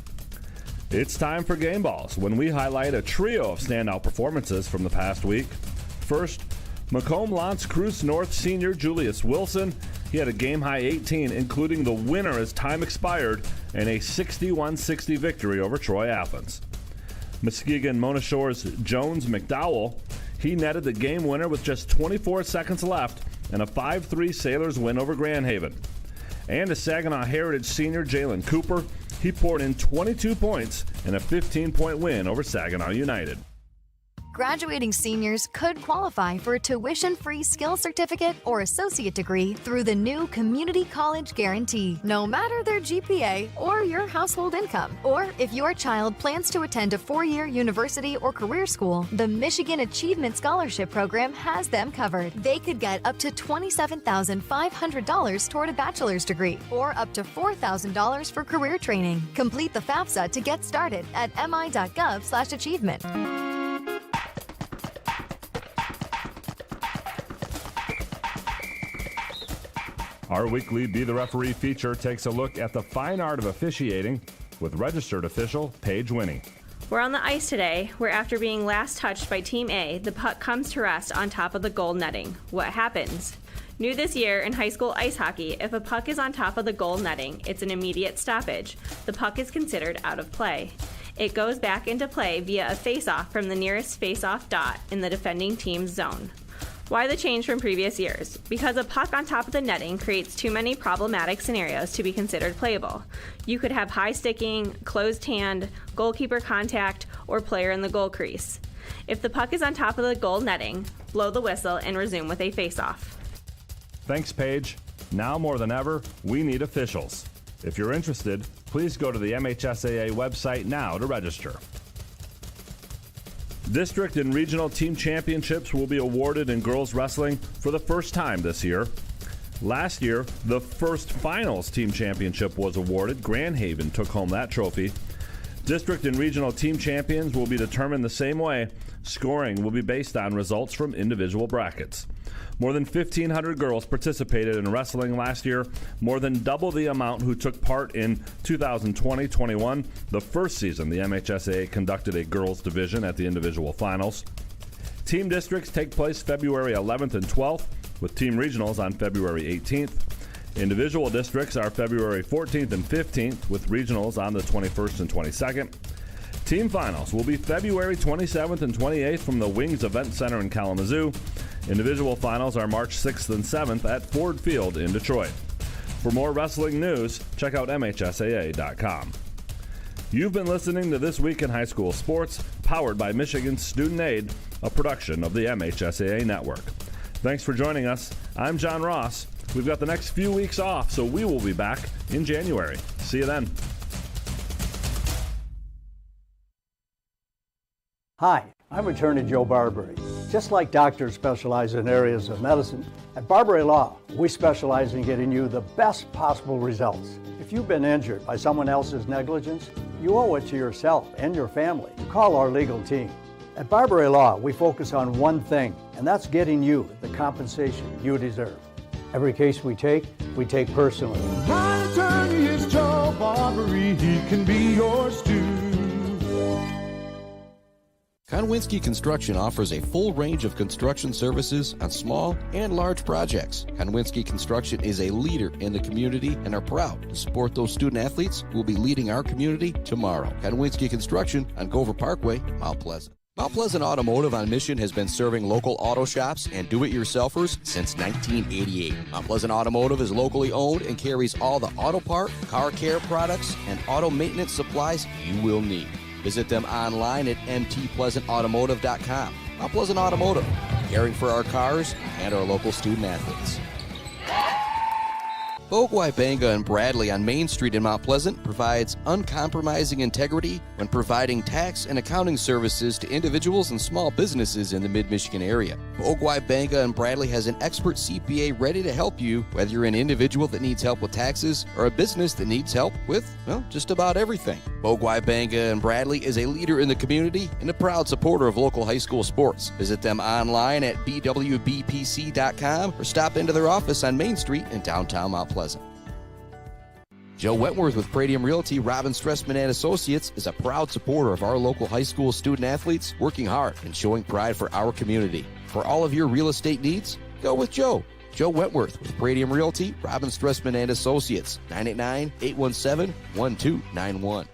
It's time for Game Balls, when we highlight a trio of standout performances from the past week. First, Macomb L'Anse Creuse North senior Julius Wilson, he had a game-high 18, including the winner as time expired in a 61-60 victory over Troy Athens. Muskegon Mona Shore's Jones McDowell, he netted the game winner with just 24 seconds left in a 5-3 Sailors win over Grand Haven. And a Saginaw Heritage senior Jalen Cooper, he poured in 22 points in a 15-point win over Saginaw United. Graduating seniors could qualify for a tuition-free skills certificate or associate degree through the new Community College Guarantee, no matter their GPA or your household income. Or if your child plans to attend a 4-year university or career school, the Michigan Achievement Scholarship Program has them covered. They could get up to $27,500 toward a bachelor's degree or up to $4,000 for career training. Complete the FAFSA to get started at mi.gov/achievement. Our weekly Be the Referee feature takes a look at the fine art of officiating with registered official Paige Winnie. We're on the ice today, where after being last touched by Team A, the puck comes to rest on top of the goal netting. What happens? New this year in high school ice hockey, if a puck is on top of the goal netting, it's an immediate stoppage. The puck is considered out of play. It goes back into play via a face-off from the nearest face-off dot in the defending team's zone. Why the change from previous years? Because a puck on top of the netting creates too many problematic scenarios to be considered playable. You could have high sticking, closed hand, goalkeeper contact, or player in the goal crease. If the puck is on top of the goal netting, blow the whistle and resume with a face-off. Thanks, Paige. Now more than ever, we need officials. If you're interested, please go to the MHSAA website now to register. District and regional team championships will be awarded in girls wrestling for the first time this year. Last year, the first finals team championship was awarded. Grand Haven took home that trophy. District and regional team champions will be determined the same way. Scoring will be based on results from individual brackets. More than 1,500 girls participated in wrestling last year, more than double the amount who took part in 2020-21, the first season the MHSAA conducted a girls division at the individual finals. Team districts take place February 11th and 12th, with team regionals on February 18th. Individual districts are February 14th and 15th, with regionals on the 21st and 22nd. Team finals will be February 27th and 28th from the Wings Event Center in Kalamazoo. Individual finals are March 6th and 7th at Ford Field in Detroit. For more wrestling news, check out MHSAA.com. You've been listening to This Week in High School Sports, powered by Michigan Student Aid, a production of the MHSAA Network. Thanks for joining us. I'm John Ross. We've got the next few weeks off, so we will be back in January. See you then. Hi, I'm attorney Joe Barbary. Just like doctors specialize in areas of medicine, at Barbary Law, we specialize in getting you the best possible results. If you've been injured by someone else's negligence, you owe it to yourself and your family to call our legal team. At Barbary Law, we focus on one thing, and that's getting you the compensation you deserve. Every case we take personally. My attorney is Joe Barbary, he can be yours too. Konwinski Construction offers a full range of construction services on small and large projects. Konwinski Construction is a leader in the community and are proud to support those student athletes who will be leading our community tomorrow. Konwinski Construction on Gover Parkway, Mount Pleasant. Mount Pleasant Automotive on Mission has been serving local auto shops and do-it-yourselfers since 1988. Mount Pleasant Automotive is locally owned and carries all the auto part, car care products, and auto maintenance supplies you will need. Visit them online at mtpleasantautomotive.com. Mount Pleasant Automotive, caring for our cars and our local student athletes. Bogwai Banga and Bradley on Main Street in Mount Pleasant provides uncompromising integrity when providing tax and accounting services to individuals and small businesses in the Mid-Michigan area. Bogwai Banga and Bradley has an expert CPA ready to help you, whether you're an individual that needs help with taxes or a business that needs help with, well, just about everything. Bogwai Banga and Bradley is a leader in the community and a proud supporter of local high school sports. Visit them online at bwbpc.com or stop into their office on Main Street in downtown Mount Pleasant. Joe Wentworth with Pradium Realty, Robin Stressman and Associates is a proud supporter of our local high school student athletes working hard and showing pride for our community. For all of your real estate needs, go with Joe. Joe Wentworth with Bradium Realty, Robin Stressman and Associates, 989-817-1291.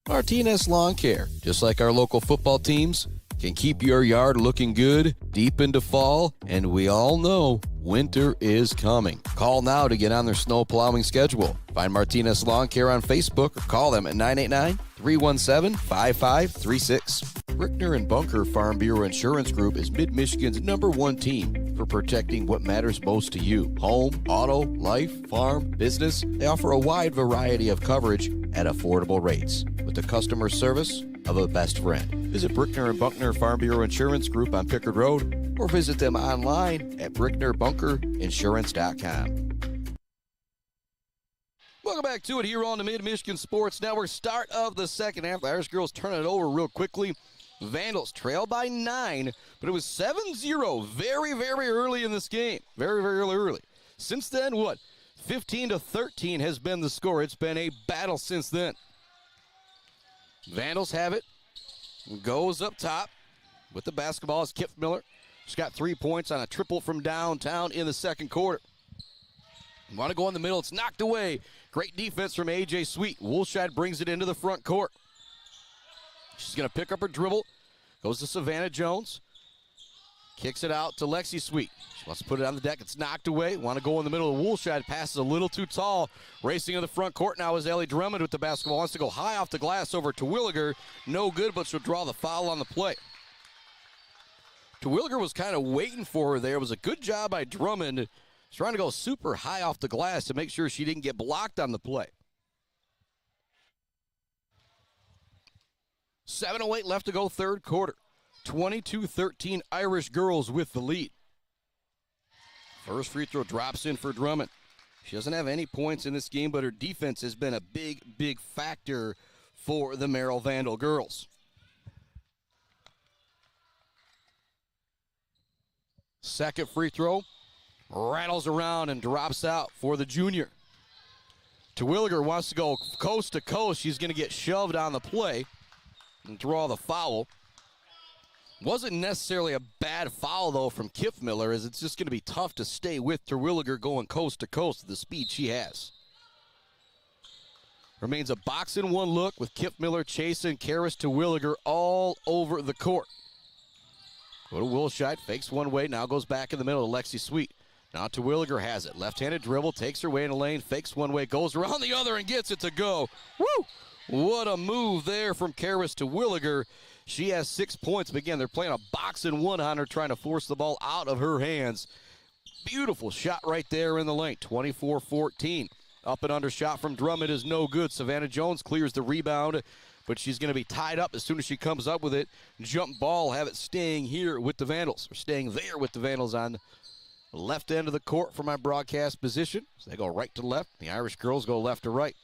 Martinez Lawn Care, just like our local football teams, can keep your yard looking good deep into fall, and we all know winter is coming. Call now to get on their snow plowing schedule. Find Martinez Lawn Care on Facebook or call them at 989-317-5536. Brickner and Bunker Farm Bureau Insurance Group is Mid-Michigan's #1 team for protecting what matters most to you. Home, auto, life, farm, business. They offer a wide variety of coverage at affordable rates with the customer service of a best friend. Visit Brickner and Buckner Farm Bureau Insurance Group on Pickard Road or visit them online at bricknerbunkerinsurance.com. Welcome back to it here on the Mid-Michigan Sports Network. Start of the second half. The Irish girls turn it over real quickly. Vandals trail by 9, but it was 7-0 very, very early in this game. Very, very early. Since then, 15-13 has been the score. It's been a battle since then. Vandals have it. Goes up top with the basketball is Kip Miller. She's got 3 points on a triple from downtown in the second quarter. Want to go in the middle. It's knocked away. Great defense from A.J. Sweet. Woolshide brings it into the front court. She's going to pick up her dribble. Goes to Savannah Jones. Kicks it out to Lexi Sweet. She wants to put it on the deck. It's knocked away. Want to go in the middle of Woolshide. Passes a little too tall. Racing in the front court now is Ellie Drummond with the basketball. Wants to go high off the glass over to Williger. No good, but she'll draw the foul on the play. Terwilliger was kind of waiting for her there. It was a good job by Drummond. She's trying to go super high off the glass to make sure she didn't get blocked on the play. 7:08 left to go third quarter. 22-13 Irish girls with the lead. First free throw drops in for Drummond. She doesn't have any points in this game, but her defense has been a big, big factor for the Merrill Vandal girls. Second free throw rattles around and drops out for the junior. Terwilliger wants to go coast to coast. She's going to get shoved on the play and draw the foul. Wasn't necessarily a bad foul, though, from Kip Miller, as it's just going to be tough to stay with Terwilliger going coast to coast at the speed she has. Remains a box and one look with Kip Miller chasing Karis Terwilliger all over the court. Go to Wilshide, fakes one way, now goes back in the middle to Lexi Sweet. Now Terwilliger has it. Left-handed dribble, takes her way in the lane, fakes one way, goes around the other and gets it to go. Woo! What a move there from Karis Terwilliger. She has 6 points, but again, they're playing a box and one on her, trying to force the ball out of her hands. Beautiful shot right there in the lane, 24-14. Up and under shot from Drummond is no good. Savannah Jones clears the rebound, but she's going to be tied up as soon as she comes up with it. Jump ball, have it staying here with the Vandals, or staying there with the Vandals on the left end of the court for my broadcast position. So they go right to left. The Irish girls go left to right.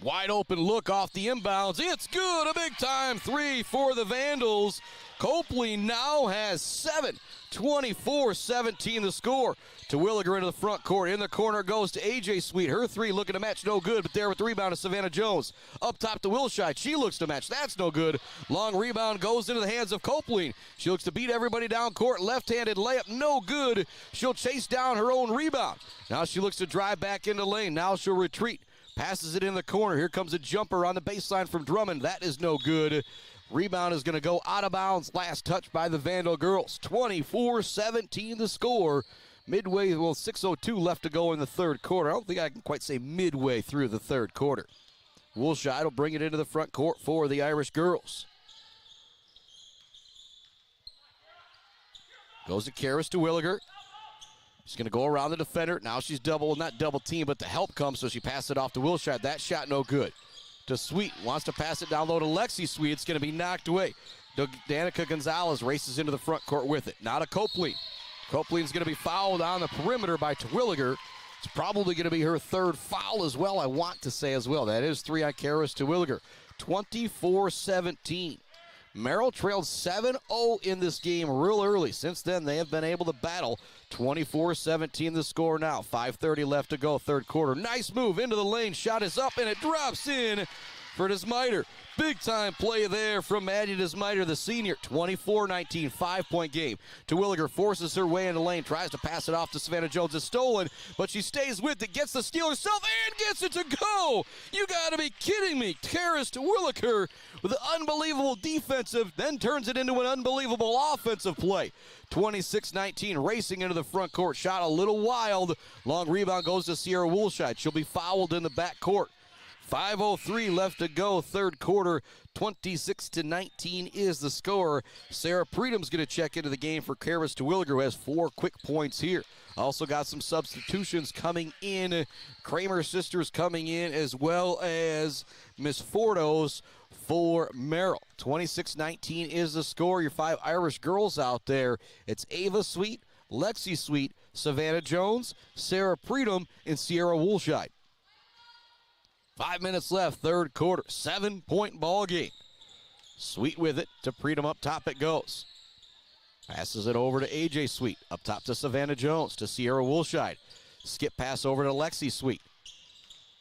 Wide open look off the inbounds. It's good. A big time three for the Vandals. Copley now has 7. 24-17 the score. Terwilliger into the front court. In the corner goes to A.J. Sweet. Her three looking to match, no good, but there with the rebound is Savannah Jones. Up top to Wilshide. She looks to match. That's no good. Long rebound goes into the hands of Copley. She looks to beat everybody down court. Left-handed layup, no good. She'll chase down her own rebound. Now she looks to drive back into lane. Now she'll retreat. Passes it in the corner. Here comes a jumper on the baseline from Drummond. That is no good. Rebound is going to go out of bounds. Last touch by the Vandal girls. 24-17 the score. Midway, 6:02 left to go in the third quarter. I don't think I can quite say midway through the third quarter. Woolshide will bring it into the front court for the Irish girls. Goes to Karis Terwilliger. She's going to go around the defender. Now she's not double team, but the help comes, so she passes it off to Wilshide. That shot no good. To Sweet. Wants to pass it down low to Lexi Sweet. It's going to be knocked away. Danica Gonzalez races into the front court with it. Now to Copley. Copley's going to be fouled on the perimeter by Terwilliger. It's probably going to be her third foul as well, I want to say as well. That is 3 on Karis Terwilliger. 24-17. Merrill trailed 7-0 in this game real early. Since then, they have been able to battle. 24-17 the score now. 5:30 left to go, third quarter. Nice move into the lane. Shot is up, and it drops in for Desmiter. Big time play there from Maddie Desmiter, the senior. 24-19, 5-point game. Terwilliger forces her way into the lane, tries to pass it off to Savannah Jones. It's stolen, but she stays with it, gets the steal herself, and gets it to go. You gotta be kidding me. Karis Terwilliger with an unbelievable defensive, then turns it into an unbelievable offensive play. 26-19, racing into the front court. Shot a little wild. Long rebound goes to Sierra Woolshide. She'll be fouled in the back court. 5:03 left to go, third quarter. 26-19 is the score. Sarah Predom's going to check into the game for Karis Terwilliger, who has 4 quick points here. Also got some substitutions coming in. Kramer sisters coming in, as well as Miss Fordos for Merrill. 26-19 is the score. Your 5 Irish girls out there. It's Ava Sweet, Lexi Sweet, Savannah Jones, Sarah Predom, and Sierra Woolshide. 5 minutes left, third quarter. 7-point ball game. Sweet with it to Predom, up top it goes. Passes it over to AJ Sweet. Up top to Savannah Jones, to Sierra Woolshide. Skip pass over to Lexi Sweet.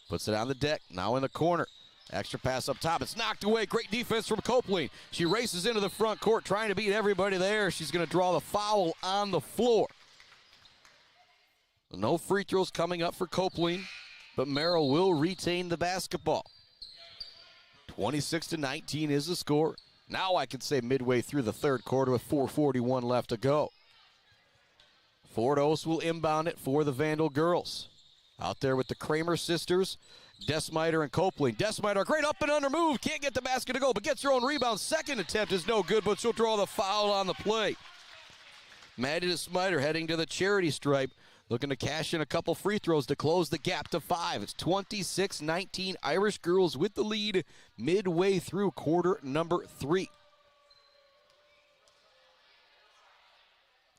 Puts it on the deck, now in the corner. Extra pass up top. It's knocked away. Great defense from Copeland. She races into the front court trying to beat everybody there. She's going to draw the foul on the floor. No free throws coming up for Copeland, but Merrill will retain the basketball. 26-19 is the score. Now I can say midway through the third quarter with 4:41 left to go. Fordos will inbound it for the Vandal girls. Out there with the Kramer sisters, Desmiter and Copeland. Desmiter, great up and under move. Can't get the basket to go, but gets her own rebound. Second attempt is no good, but she'll draw the foul on the play. Maddie Desmiter heading to the charity stripe, looking to cash in a couple free throws to close the gap to 5. It's 26-19. Irish girls with the lead midway through quarter number 3.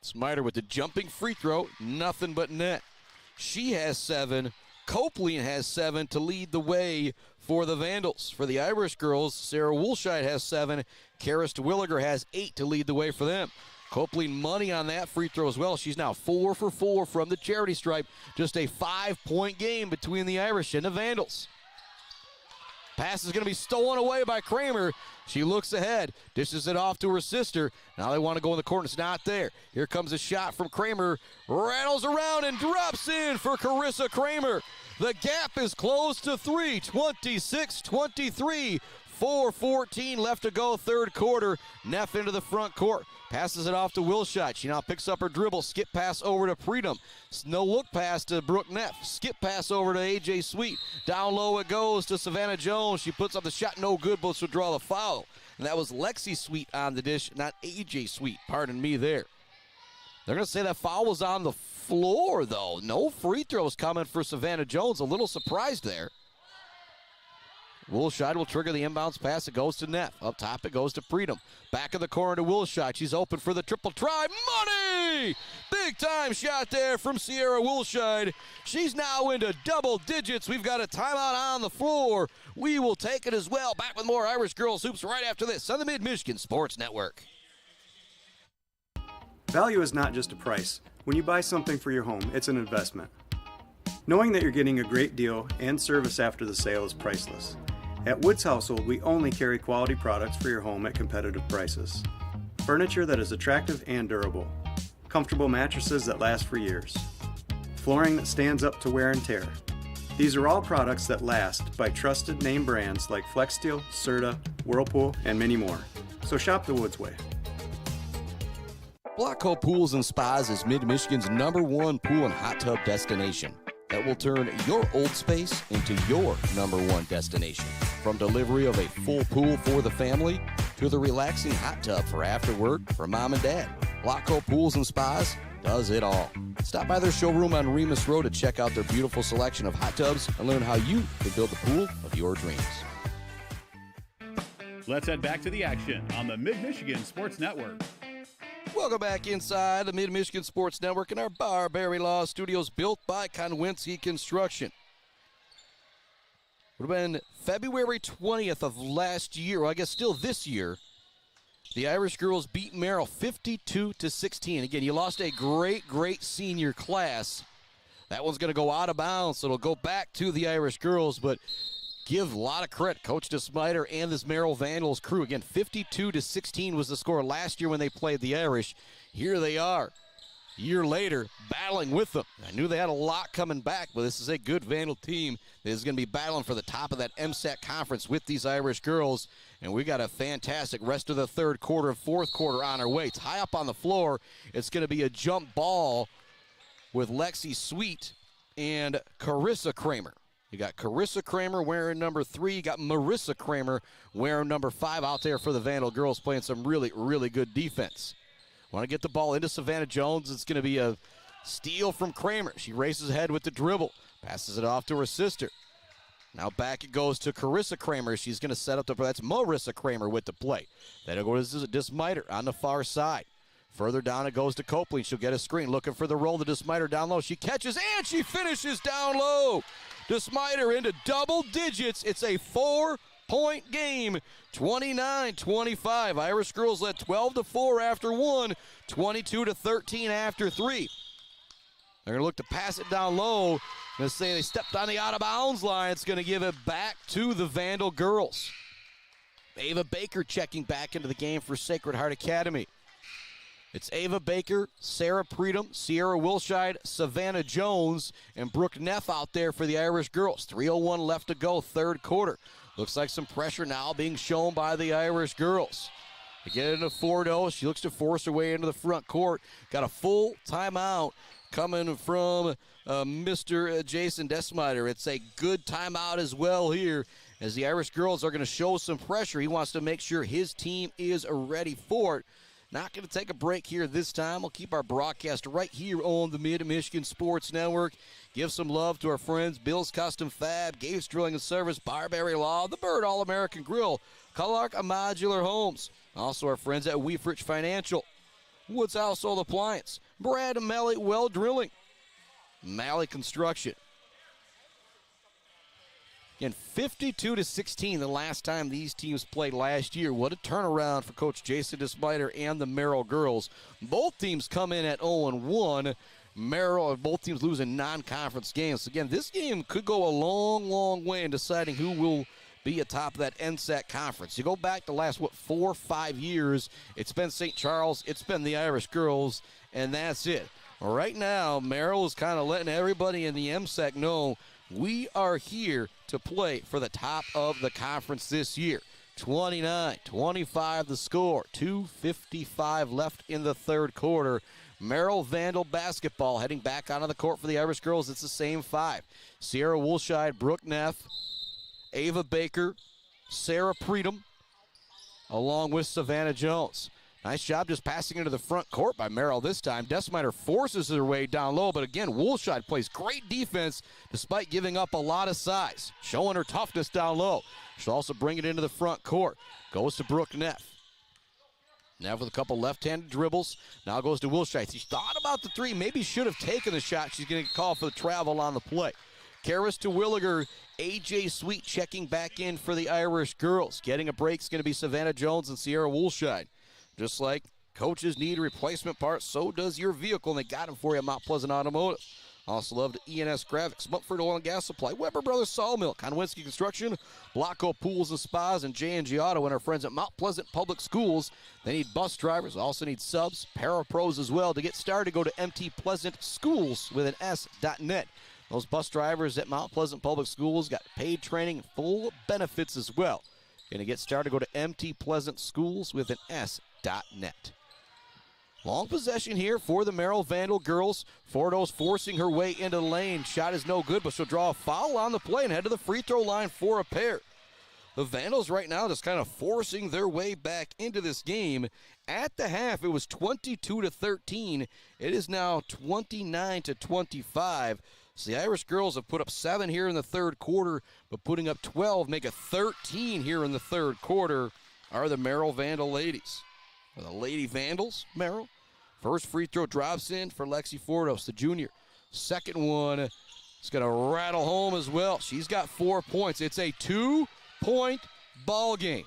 Smiter with the jumping free throw, nothing but net. She has 7. Copeland has 7 to lead the way for the Vandals. For the Irish girls, Sarah Woolshide has 7. Karis Terwilliger has 8 to lead the way for them. Copeland money on that free throw as well. She's now 4 for 4 from the charity stripe. Just a 5-point game between the Irish and the Vandals. Pass is going to be stolen away by Kramer. She looks ahead, dishes it off to her sister. Now they want to go in the corner. It's not there. Here comes a shot from Kramer. Rattles around and drops in for Carissa Kramer. The gap is closed to 3. 26-23. 4:14 left to go, third quarter. Neff into the front court. Passes it off to Wilshot. She now picks up her dribble. Skip pass over to Predom. No look pass to Brooke Neff. Skip pass over to AJ Sweet. Down low it goes to Savannah Jones. She puts up the shot, no good, but she'll draw the foul. And that was Lexi Sweet on the dish, not AJ Sweet. Pardon me there. They're going to say that foul was on the floor, though. No free throws coming for Savannah Jones. A little surprised there. Woolshide will trigger the inbounds pass. It goes to Neff. Up top it goes to Predom. Back of the corner to Woolshide. She's open for the triple try. Money! Big time shot there from Sierra Woolshide. She's now into double digits. We've got a timeout on the floor. We will take it as well. Back with more Irish Girls Hoops right after this on the Mid-Michigan Sports Network. Value is not just a price. When you buy something for your home, it's an investment. Knowing that you're getting a great deal and service after the sale is priceless. At Woods Household, we only carry quality products for your home at competitive prices. Furniture that is attractive and durable. Comfortable mattresses that last for years. Flooring that stands up to wear and tear. These are all products that last by trusted name brands like FlexSteel, Serta, Whirlpool, and many more. So shop the Woods way. Blockhole Pools and Spas is Mid-Michigan's #1 pool and hot tub destination that will turn your old space into your #1 destination. From delivery of a full pool for the family to the relaxing hot tub for after work for mom and dad, Blockhole Pools and Spas does it all. Stop by their showroom on Remus Road to check out their beautiful selection of hot tubs and learn how you can build the pool of your dreams. Let's head back to the action on the Mid-Michigan Sports Network. Welcome back inside the Mid-Michigan Sports Network in our Barberry Law Studios, built by Konwinski Construction. Would have been February 20th of last year, well, I guess still this year. The Irish girls beat Merrill 52-16. Again, you lost a great senior class. That one's going to go out of bounds, so it'll go back to the Irish girls, but give a lot of credit. Coach DeSmiter and this Merrill Vandals crew. Again, 52-16 was the score last year when they played the Irish. Here they are, a year later, battling with them. I knew they had a lot coming back, but this is a good Vandal team that is going to be battling for the top of that MSAC conference with these Irish girls. And we got a fantastic rest of the third quarter and fourth quarter on our way. It's high up on the floor. It's going to be a jump ball with Lexi Sweet and Carissa Kramer. You got Carissa Kramer wearing number 3. You got Marissa Kramer wearing number 5 out there for the Vandal girls, playing some really, really good defense. Want to get the ball into Savannah Jones. It's going to be a steal from Kramer. She races ahead with the dribble, passes it off to her sister. Now back it goes to Carissa Kramer. She's going to set up that's Marissa Kramer with the play. Then it goes to Desmiter on the far side. Further down it goes to Copley. She'll get a screen, looking for the roll to Desmiter down low. She catches and she finishes down low. Desmiter into double digits. It's a 4-point game, 29-25. Irish girls led 12-4 after 1, 22-13 after 3. They're going to look to pass it down low. Going to say they stepped on the out-of-bounds line. It's going to give it back to the Vandal girls. Ava Baker checking back into the game for Sacred Heart Academy. It's Ava Baker, Sarah Predum, Sierra Wilshide, Savannah Jones, and Brooke Neff out there for the Irish girls. 3:01 left to go, third quarter. Looks like some pressure now being shown by the Irish girls. They get into 4-0. She looks to force her way into the front court. Got a full timeout coming from Mr. Jason Desmiter. It's a good timeout as well here, as the Irish girls are going to show some pressure. He wants to make sure his team is ready for it. Not going to take a break here this time. We'll keep our broadcast right here on the Mid-Michigan Sports Network. Give some love to our friends, Bill's Custom Fab, Gates Drilling and Service, Barbary Law, The Bird All-American Grill, Clark Modular Homes. Also our friends at Weefrich Financial, Woods Household Appliance, Brad and Malley Well Drilling, Malley Construction. Again, 52-16 the last time these teams played last year. What a turnaround for Coach Jason Desmiter and the Merrill girls. Both teams come in at 0-1. Merrill, both teams losing non-conference games. Again, this game could go a long, long way in deciding who will be atop that NSAC conference. You go back the last, 4 or 5 years, it's been St. Charles, it's been the Irish girls, and that's it. Right now, Merrill is kind of letting everybody in the MSAC know we are here to play for the top of the conference this year. 29-25 the score. 2:55 left in the third quarter. Merrill Vandal basketball heading back onto the court for the Irish girls. It's the same 5. Sierra Woolshide, Brooke Neff, Ava Baker, Sarah Predum, along with Savannah Jones. Nice job just passing into the front court by Merrill this time. Desmiter forces her way down low, but again, Woolshide plays great defense despite giving up a lot of size, showing her toughness down low. She'll also bring it into the front court. Goes to Brooke Neff. Neff with a couple left-handed dribbles. Now goes to Woolshide. She thought about the 3, maybe should have taken the shot. She's going to get called for the travel on the play. Karis Terwilliger, A.J. Sweet checking back in for the Irish girls. Getting a break is going to be Savannah Jones and Sierra Woolshide. Just like coaches need a replacement part, so does your vehicle, and they got them for you at Mount Pleasant Automotive. Also love to ENS Graphics, Mumford Oil and Gas Supply, Weber Brothers Sawmill, Konwinski Construction, Blocko Pools and Spas, and J&G Auto, and our friends at Mount Pleasant Public Schools. They need bus drivers, also need subs, parapros as well. To get started, go to mtpleasantschools with an S.net. Those bus drivers at Mount Pleasant Public Schools got paid training and full benefits as well. Going to get started, go to mtpleasantschools with an S.net. Long possession here for the Merrill Vandal girls. Fordo's forcing her way into the lane. Shot is no good, but she'll draw a foul on the play and head to the free throw line for a pair. The Vandals right now just kind of forcing their way back into this game. At the half, it was 22-13. It is now 29-25. So the Irish girls have put up 7 here in the third quarter, but putting up 12, make it 13 here in the third quarter are the Merrill Vandal ladies. The Lady Vandals, Merrill. First free throw drops in for Lexi Fordos, the junior. Second one is going to rattle home as well. She's got 4 points. It's a 2-point ball game.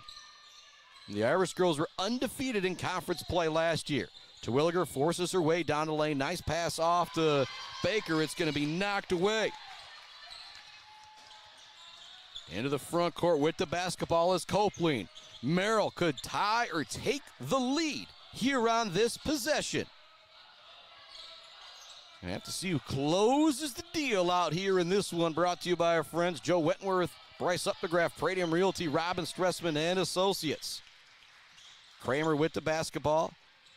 The Irish girls were undefeated in conference play last year. Terwilliger forces her way down the lane. Nice pass off to Baker. It's going to be knocked away. Into the front court with the basketball is Copeland. Merrill could tie or take the lead here on this possession. We have to see who closes the deal out here in this one. Brought to you by our friends Joe Wentworth, Bryce Updegraff, Pradium Realty, Robin Stressman, and Associates. Kramer with the basketball.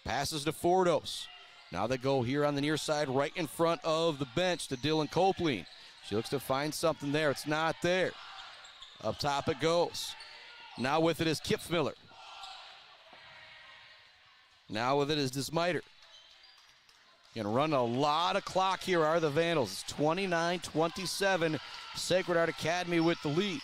Passes to Fordos. Now they go here on the near side right in front of the bench to Dylan Copeland. She looks to find something there. It's not there. Up top it goes. Now with it is Kipfmiller. Now with it is Desmiter. Going to run a lot of clock here are the Vandals. It's 29-27. Sacred Heart Academy with the lead.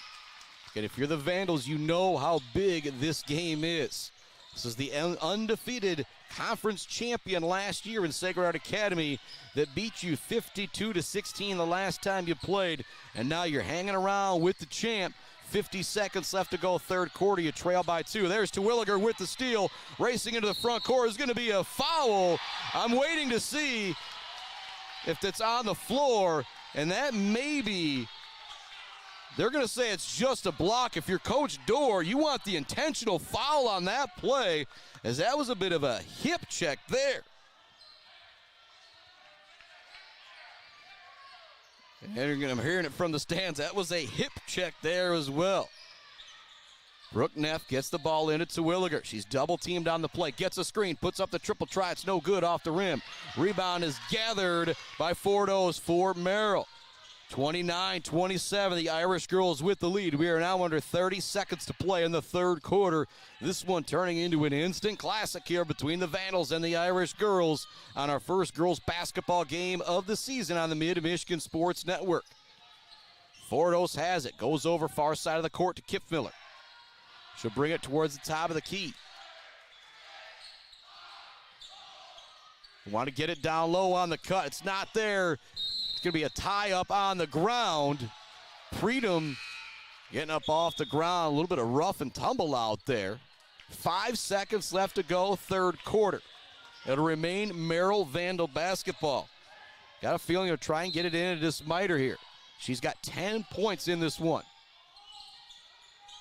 And if you're the Vandals, you know how big this game is. This is the undefeated conference champion last year in Sacred Heart Academy that beat you 52-16 the last time you played. And now you're hanging around with the champ. 50 seconds left to go, third quarter. You trail by 2. There's Terwilliger with the steal. Racing into the front court is going to be a foul. I'm waiting to see if that's on the floor, and that may be. They're going to say it's just a block. If you're Coach Dorr, you want the intentional foul on that play, as that was a bit of a hip check there. And I'm hearing it from the stands. That was a hip check there as well. Brooke Neff gets the ball in to Terwilliger. She's double teamed on the play. Gets a screen. Puts up the triple try. It's no good off the rim. Rebound is gathered by Fordos for Merrill. 29-27, the Irish girls with the lead. We are now under 30 seconds to play in the third quarter. This one turning into an instant classic here between the Vandals and the Irish girls on our first girls basketball game of the season on the Mid-Michigan Sports Network. Fordos has it. Goes over far side of the court to Kipfmiller. She'll bring it towards the top of the key. Want to get it down low on the cut. It's not there. Going to be a tie up on the ground. Freedom getting up off the ground. A little bit of rough and tumble out there. 5 seconds left to go, third quarter. It'll remain Merrill Vandal basketball. Got a feeling he'll try and get it in to Desmiter here. She's got 10 points in this one.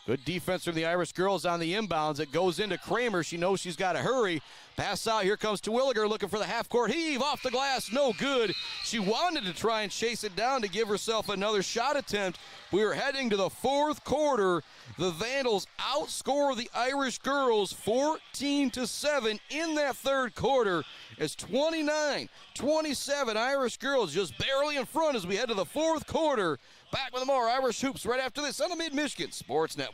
Good defense from the Irish girls on the inbounds. It goes into Kramer. She knows she's got to hurry. Pass out. Here comes Terwilliger looking for the half-court heave. Off the glass. No good. She wanted to try and chase it down to give herself another shot attempt. We are heading to the fourth quarter. The Vandals outscore the Irish girls 14-7 in that third quarter. It's 29-27. Irish girls just barely in front as we head to the fourth quarter. Back with more Irish Hoops right after this on the Mid-Michigan Sports Network.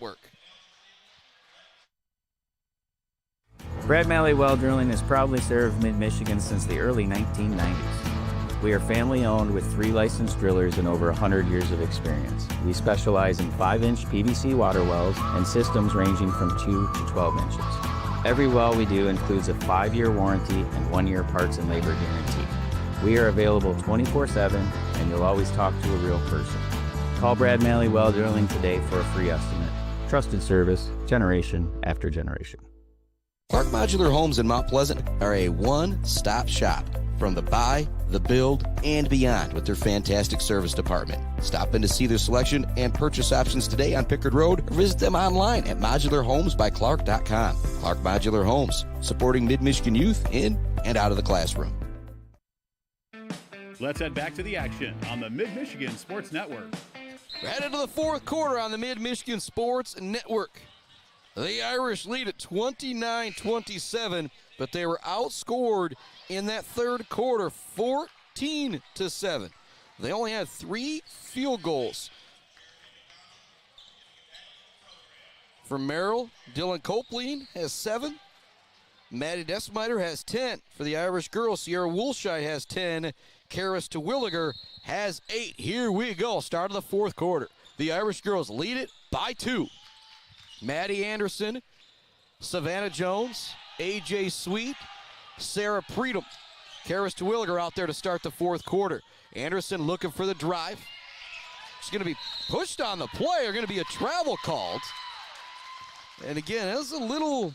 Brad Malley Well Drilling has proudly served Mid-Michigan since the early 1990s. We are family-owned with 3 licensed drillers and over 100 years of experience. We specialize in 5-inch PVC water wells and systems ranging from 2 to 12 inches. Every well we do includes a 5-year warranty and 1-year parts and labor guarantee. We are available 24/7, and you'll always talk to a real person. Call Brad Malley Well Drilling today for a free estimate. Trusted service, generation after generation. Clark Modular Homes in Mount Pleasant are a one-stop shop from the buy, the build, and beyond with their fantastic service department. Stop in to see their selection and purchase options today on Pickard Road or visit them online at modularhomesbyclark.com. Clark Modular Homes, supporting Mid-Michigan youth in and out of the classroom. Let's head back to the action on the Mid-Michigan Sports Network. We're headed to the fourth quarter on the Mid-Michigan Sports Network. The Irish lead at 29-27, but they were outscored in that third quarter 14-7. They only had 3 field goals. For Merrill, Dylan Copeland has 7. Maddie Desmiter has 10. For the Irish girls, Sierra Woolshy has 10. Karis Terwilliger has 8. Here we go. Start of the fourth quarter. The Irish girls lead it by 2. Maddie Anderson, Savannah Jones, A.J. Sweet, Sarah Preedom. Karis Terwilliger out there to start the fourth quarter. Anderson looking for the drive. She's going to be pushed on the play. Or going to be a travel called. And again, that's a little...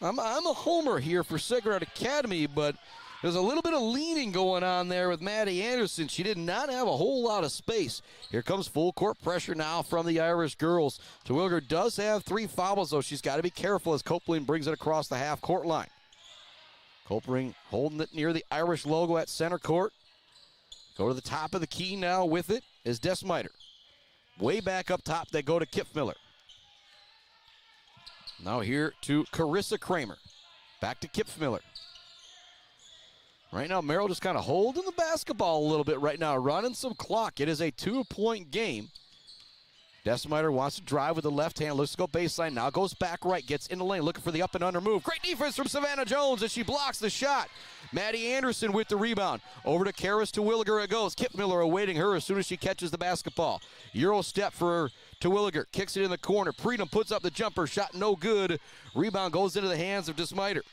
I'm a homer here for Sacred Heart Academy, but There's a little bit of leaning going on there with Maddie Anderson. She did not have a whole lot of space. Here comes full court pressure now from the Irish girls. Terwilliger does have 3 fouls, though. She's got to be careful as Copeland brings it across the half-court line. Copeland holding it near the Irish logo at center court. Go to the top of the key now with it is Desmiter. Way back up top, they go to Kipfmiller. Now here to Carissa Kramer. Back to Kipfmiller. Right now, Merrill just kind of holding the basketball a little bit right now, running some clock. It is a 2-point game. Desmiter wants to drive with the left hand, looks to go baseline, now goes back right, gets in the lane, looking for the up and under move. Great defense from Savannah Jones as she blocks the shot. Maddie Anderson with the rebound. Over to Karis Terwilliger it goes. Kipmiller awaiting her as soon as she catches the basketball. Euro step for Terwilliger, kicks it in the corner. Predom puts up the jumper, shot no good. Rebound goes into the hands of Desmiter.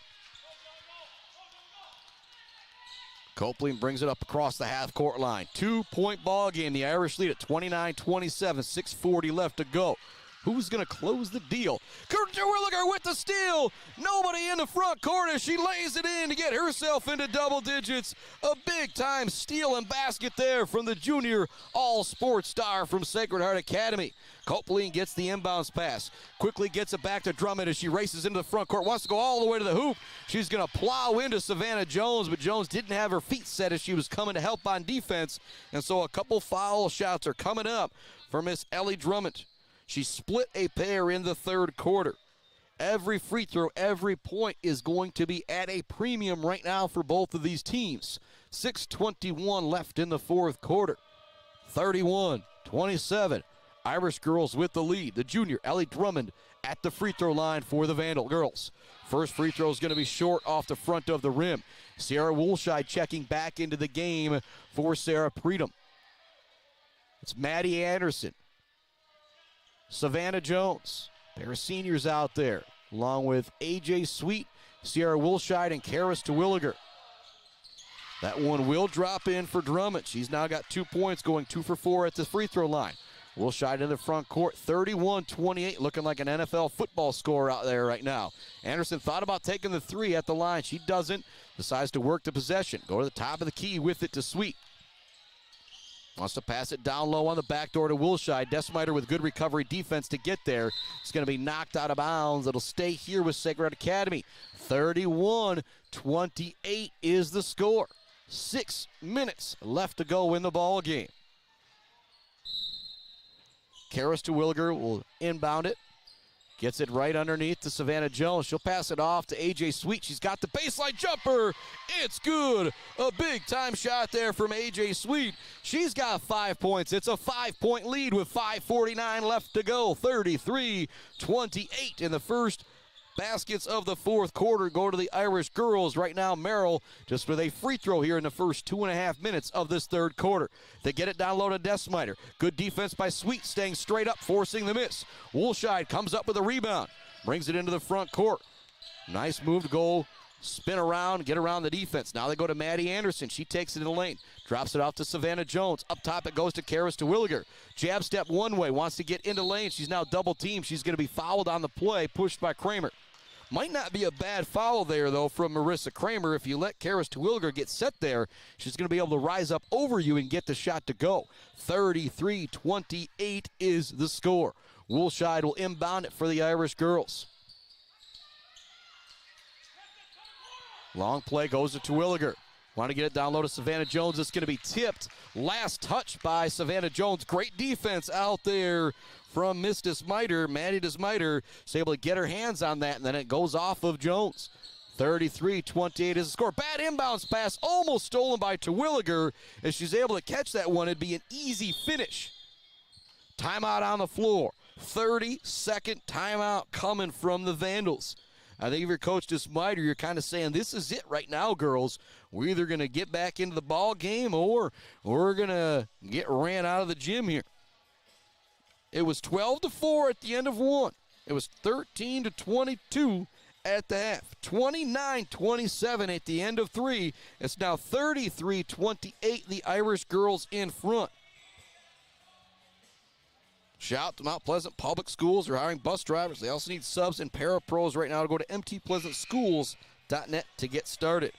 Copeland brings it up across the half-court line. 2-point ball game. The Irish lead at 29-27, 6:40 left to go. Who's going to close the deal? Terwilliger with the steal. Nobody in the front corner. She lays it in to get herself into double digits. A big-time steal and basket there from the junior all-sports star from Sacred Heart Academy. Copeland gets the inbounds pass. Quickly gets it back to Drummond as she races into the front court. Wants to go all the way to the hoop. She's going to plow into Savannah Jones, but Jones didn't have her feet set as she was coming to help on defense. And so a couple foul shots are coming up for Miss Ellie Drummond. She split a pair in the third quarter. Every free throw, every point is going to be at a premium right now for both of these teams. 6:21 left in the fourth quarter. 31-27. Irish girls with the lead. The junior, Ellie Drummond, at the free throw line for the Vandal girls. First free throw is going to be short off the front of the rim. Sierra Woolshide checking back into the game for Sarah Predom. It's Maddie Anderson. Savannah Jones, pair of seniors out there, along with A.J. Sweet, Sierra Woolshide, and Karis Terwilliger. That one will drop in for Drummond. She's now got 2 points, going 2 for 4 at the free throw line. Woolshide in the front court, 31-28, looking like an NFL football score out there right now. Anderson thought about taking the three at the line. She doesn't, decides to work the possession. Go to the top of the key with it to Sweet. Wants to pass it down low on the back door to Woolshide. Desmiter with good recovery defense to get there. It's going to be knocked out of bounds. It'll stay here with Sacred Heart Academy. 31-28 is the score. 6 minutes left to go in the ball game. Karis Terwilliger will inbound it. Gets it right underneath to Savannah Jones. She'll pass it off to A.J. Sweet. She's got the baseline jumper. It's good. A big-time shot there from A.J. Sweet. She's got 5 points. It's a 5-point lead with 5:49 left to go. 33-28 in the first. Baskets of the fourth quarter go to the Irish girls. Right now, Merrill just with a free throw here in the first 2.5 minutes of this third quarter. They get it down low to Desmiter. Good defense by Sweet, staying straight up, forcing the miss. Woolshide comes up with a rebound, brings it into the front court. Nice move to go, spin around, get around the defense. Now they go to Maddie Anderson. She takes it in the lane, drops it off to Savannah Jones. Up top it goes to Karis Terwilliger. Jab step one way, wants to get into lane. She's now double teamed. She's going to be fouled on the play, pushed by Kramer. Might not be a bad foul there, though, from Marissa Kramer. If you let Karis Terwilliger get set there, she's going to be able to rise up over you and get the shot to go. 33-28 is the score. Woolshide will inbound it for the Irish girls. Long play goes to Terwilliger. Want to get it down low to Savannah Jones. It's going to be tipped. Last touch by Savannah Jones. Great defense out there from Miss Desmiter. Maddie Desmiter is able to get her hands on that, and then it goes off of Jones. 33-28 is the score. Bad inbounds pass, almost stolen by Terwilliger. If she's able to catch that one, it'd be an easy finish. Timeout on the floor. 30-second timeout coming from the Vandals. I think if you're Coach Desmiter, you're kind of saying, this is it right now, girls. We're either going to get back into the ball game or we're going to get ran out of the gym here. It was 12-4 at the end of one. It was 13-22 at the half. 29-27 at the end of three. It's now 33-28, the Irish girls in front. Shout to Mount Pleasant Public Schools. They're hiring bus drivers. They also need subs and parapros right now to go to mtpleasantschools.net to get started.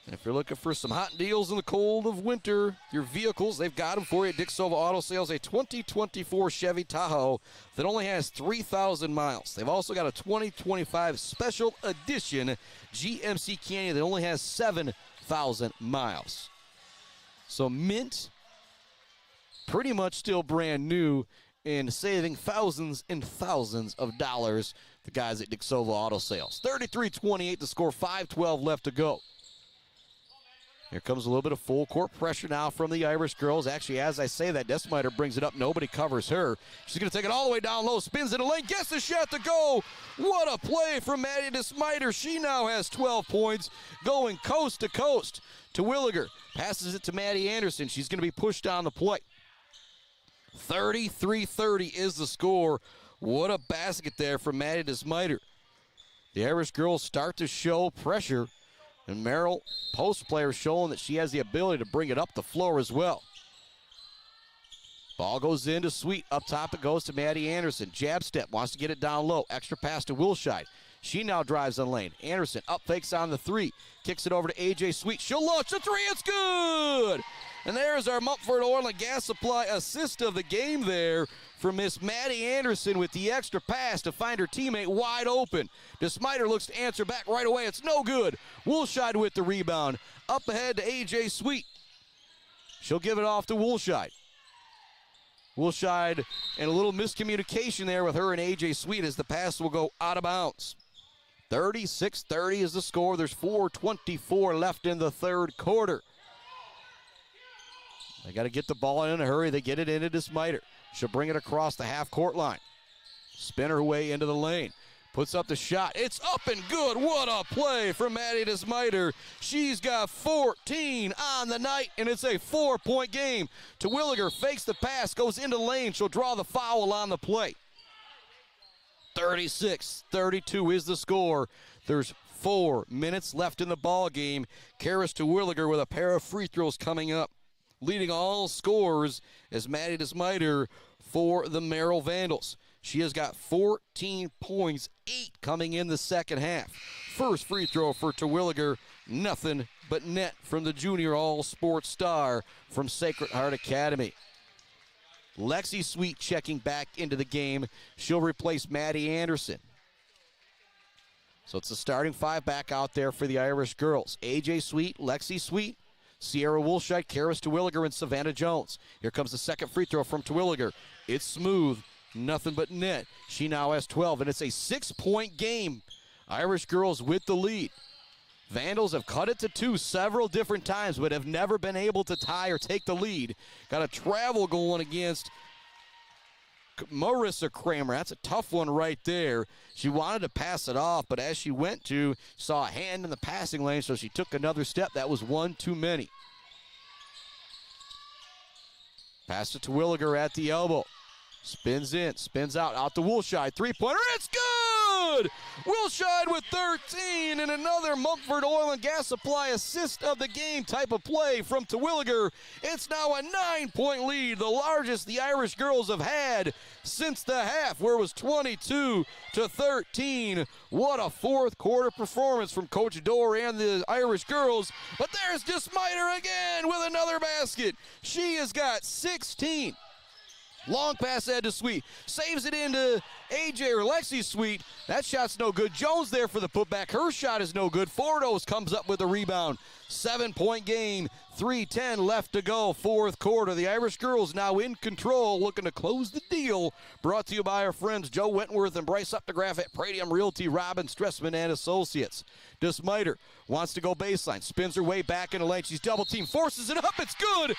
And if you're looking for some hot deals in the cold of winter, your vehicles, they've got them for you at Dick Silva Auto Sales, a 2024 Chevy Tahoe that only has 3,000 miles. They've also got a 2025 Special Edition GMC Canyon that only has 7,000 miles. So mint, pretty much still brand new, and saving thousands and thousands of dollars, the guys at Dick Silva Auto Sales. 33-28 to score, 5:12 left to go. Here comes a little bit of full court pressure now from the Irish girls. Actually, as I say that, Desmiter brings it up. Nobody covers her. She's going to take it all the way down low, spins in the lane, gets the shot to go. What a play from Maddie Desmiter. She now has 12 points, going coast to coast to Williger. Passes it to Maddie Anderson. She's going to be pushed down the play. 33-30 is the score. What a basket there from Maddie Desmiter. The Irish girls start to show pressure. And Merrill, post player, showing that she has the ability to bring it up the floor as well. Ball goes into Sweet. Up top it goes to Maddie Anderson. Jab step, wants to get it down low. Extra pass to Wilshide. She now drives on lane. Anderson up fakes on the three. Kicks it over to A.J. Sweet. She'll launch the three. It's good! And there's our Mumford Oil and Gas Supply assist of the game there from Miss Maddie Anderson with the extra pass to find her teammate wide open. Desmiter looks to answer back right away. It's no good. Woolshide with the rebound. Up ahead to A.J. Sweet. She'll give it off to Woolshide. Woolshide and a little miscommunication there with her and A.J. Sweet as the pass will go out of bounds. 36-30 is the score. There's 4:24 left in the third quarter. They got to get the ball in a hurry. They get it into Desmiter. She'll bring it across the half-court line. Spin her way into the lane. Puts up the shot. It's up and good. What a play from Maddie Desmiter. She's got 14 on the night, and it's a 4-point game. To Williger, fakes the pass, goes into the lane. She'll draw the foul on the play. 36-32 is the score. There's 4 minutes left in the ball game. Karis to Williger with a pair of free throws coming up. Leading all scorers is Maddie Desmiter for the Merrill Vandals. She has got 14 points, 8 coming in the second half. First free throw for Terwilliger, nothing but net from the junior all-sports star from Sacred Heart Academy. Lexi Sweet checking back into the game. She'll replace Maddie Anderson. So it's the starting 5 back out there for the Irish girls. A.J. Sweet, Lexi Sweet, Sierra Woolshite, Karis Terwilliger, and Savannah Jones. Here comes the second free throw from Terwilliger. It's smooth, nothing but net. She now has 12, and it's a 6-point game. Irish girls with the lead. Vandals have cut it to 2 several different times, but have never been able to tie or take the lead. Got a travel going against Marissa Kramer. That's a tough one right there. She wanted to pass it off, but as she went to, saw a hand in the passing lane, so she took another step. That was one too many. Pass it to Williger at the elbow. Spins in, spins out to Woolshide. Three-pointer, it's good! Woolshide with 13 and another Mumford Oil and Gas Supply assist of the game type of play from Terwilliger. It's now a 9-point lead, the largest the Irish girls have had since the half, where it was 22-13. What a fourth quarter performance from Coach Dorr and the Irish girls. But there's Desmiter again with another basket. She has got 16. Long pass ahead to Sweet. Saves it into A.J. or Lexi Sweet. That shot's no good. Jones there for the putback. Her shot is no good. Fordos comes up with a rebound. 7-point game. 3:10 left to go. Fourth quarter. The Irish girls now in control, looking to close the deal. Brought to you by our friends Joe Wentworth and Bryce Updegraff at Pradium Realty, Robin Stressman and Associates. Desmiter wants to go baseline. Spins her way back in the lane. She's double teamed. Forces it up. It's good.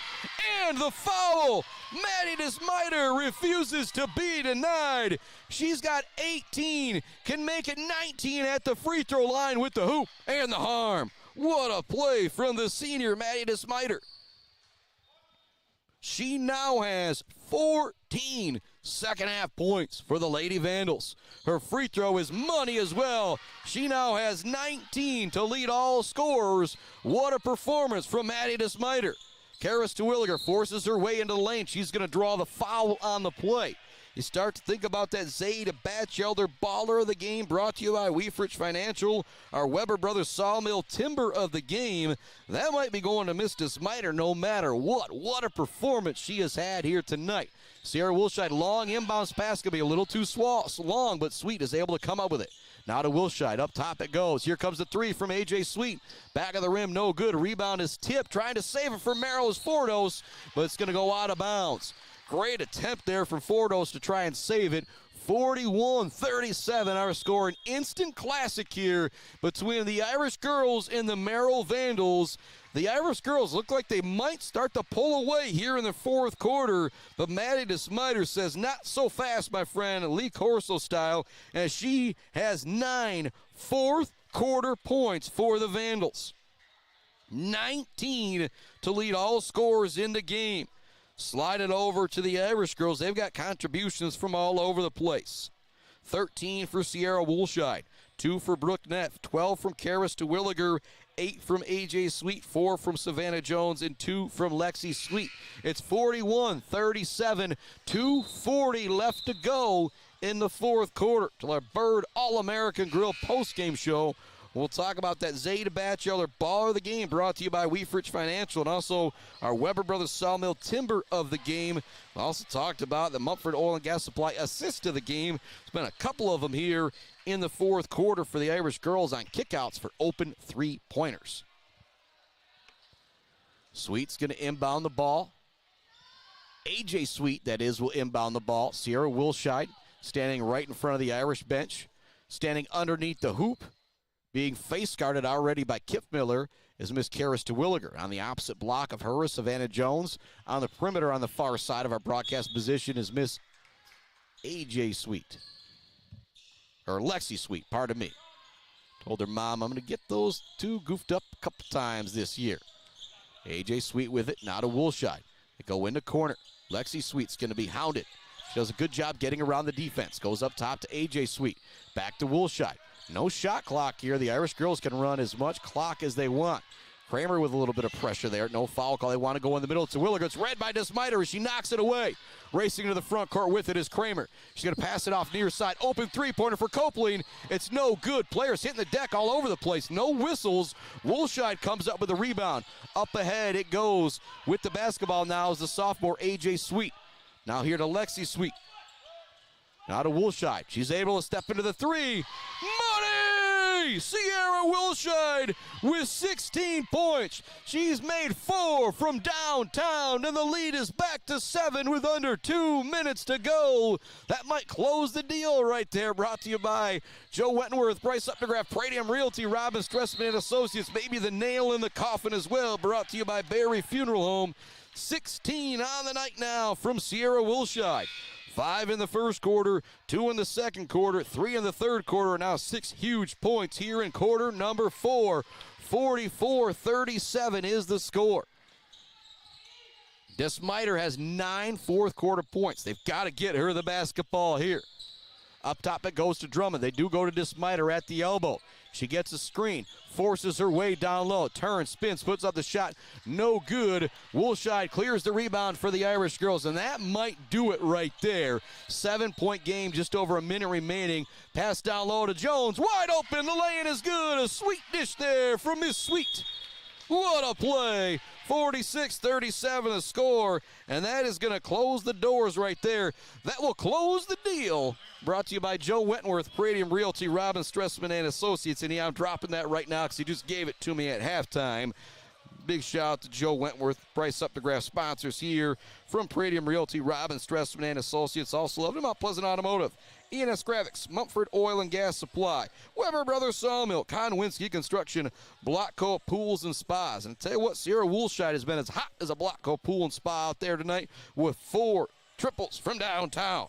And the foul. Maddie Desmiter refuses to be denied. She's got 18. Can make it 19 at the free throw line with the hoop and the harm. What a play from the senior Maddie Desmiter. She now has 14 second half points for the Lady Vandals. Her free throw is money as well. She now has 19 to lead all scorers. What a performance from Maddie Desmiter. Karis Terwilliger forces her way into the lane. She's going to draw the foul on the play. You start to think about that Zayda Batchelder baller of the game, brought to you by Weefrich Financial, our Weber Brothers Sawmill timber of the game. That might be going to Mr. Smiter no matter what. What a performance she has had here tonight. Sierra Wilshide, long inbounds pass, could be a little too long, but Sweet is able to come up with it. Now to Wilshide, up top it goes. Here comes the three from A.J. Sweet. Back of the rim, no good. Rebound is tipped, trying to save it for Merrill's Fordos, but it's going to go out of bounds. Great attempt there from Fordos to try and save it. 41-37, our score. An instant classic here between the Irish girls and the Merrill Vandals. The Irish girls look like they might start to pull away here in the fourth quarter, but Maddie DeSmiter says, not so fast, my friend, Lee Corso style, as she has 9 fourth quarter points for the Vandals. 19 to lead all scorers in the game. Slide it over to the Irish girls. They've got contributions from all over the place. 13 for Sierra Wilshide, 2 for Brooke Neff, 12 from Karis DeWilliger, 8 from A.J. Sweet, 4 from Savannah Jones, and 2 from Lexi Sweet. It's 41-37, 2:40 left to go in the fourth quarter till our Bird All-American Grill postgame show. We'll talk about that Zayda Batchelder baller of the game, brought to you by Weefrich Financial, and also our Weber Brothers Sawmill timber of the game. We also talked about the Mumford Oil and Gas Supply assist of the game. There's been a couple of them here in the fourth quarter for the Irish girls on kickouts for open three-pointers. Sweet's going to inbound the ball. A.J. Sweet, that is, will inbound the ball. Sierra Wilshide standing right in front of the Irish bench, standing underneath the hoop. Being face-guarded already by Kip Miller is Miss Karis DeWilliger. On the opposite block of her is Savannah Jones. On the perimeter on the far side of our broadcast position is Miss A.J. Sweet. Or Lexi Sweet, pardon me. Told her mom, I'm going to get those two goofed up a couple times this year. A.J. Sweet with it, now to Wilshide. They go into corner. Lexi Sweet's going to be hounded. She does a good job getting around the defense. Goes up top to A.J. Sweet. Back to Wilshide. No shot clock here. The Irish girls can run as much clock as they want. Kramer with a little bit of pressure there. No foul call. They want to go in the middle. It's Williger. It's read by DeSmiter as she knocks it away. Racing to the front court with it is Kramer. She's going to pass it off near side. Open three-pointer for Copeland. It's no good. Players hitting the deck all over the place. No whistles. Wilshide comes up with a rebound. Up ahead it goes with the basketball now is the sophomore A.J. Sweet. Now here to Lexi Sweet. Now to Wilshide. She's able to step into the three. Money! Sierra Wilshide with 16 points. She's made 4 from downtown, and the lead is back to 7 with under 2 minutes to go. That might close the deal right there. Brought to you by Joe Wentworth, Bryce Updegraff, Pradium Realty, Robin Stressman and Associates. Maybe the nail in the coffin as well. Brought to you by Barry Funeral Home. 16 on the night now from Sierra Wilshide. 5 in the first quarter, 2 in the second quarter, 3 in the third quarter, now 6 huge points here in quarter number 4. 44-37 is the score. DeSmiter has 9 fourth quarter points. They've got to get her the basketball here. Up top it goes to Drummond. They do go to DeSmiter at the elbow. She gets a screen, forces her way down low, turns, spins, puts up the shot. No good. Wilshide clears the rebound for the Irish girls, and that might do it right there. 7-point game, just over a minute remaining. Pass down low to Jones. Wide open. The lay-in is good. A sweet dish there from Miss Sweet. What a play. 46-37 the score, and that is going to close the doors right there. That will close the deal. Brought to you by Joe Wentworth, Pradium Realty, Robin Stressman and Associates. And yeah, I'm dropping that right now because he just gave it to me at halftime. Big shout out to Joe Wentworth, Bryce Updegraff sponsors here from Pradium Realty, Robin Stressman and Associates. Also love them out Pleasant Automotive, E&S Graphics, Mumford Oil and Gas Supply, Weber Brothers Sawmill, Konwinski Construction, Blockco Pools and Spas. And I tell you what, Sierra Wilshide has been as hot as a Blockco Pool and Spa out there tonight with 4 triples from downtown.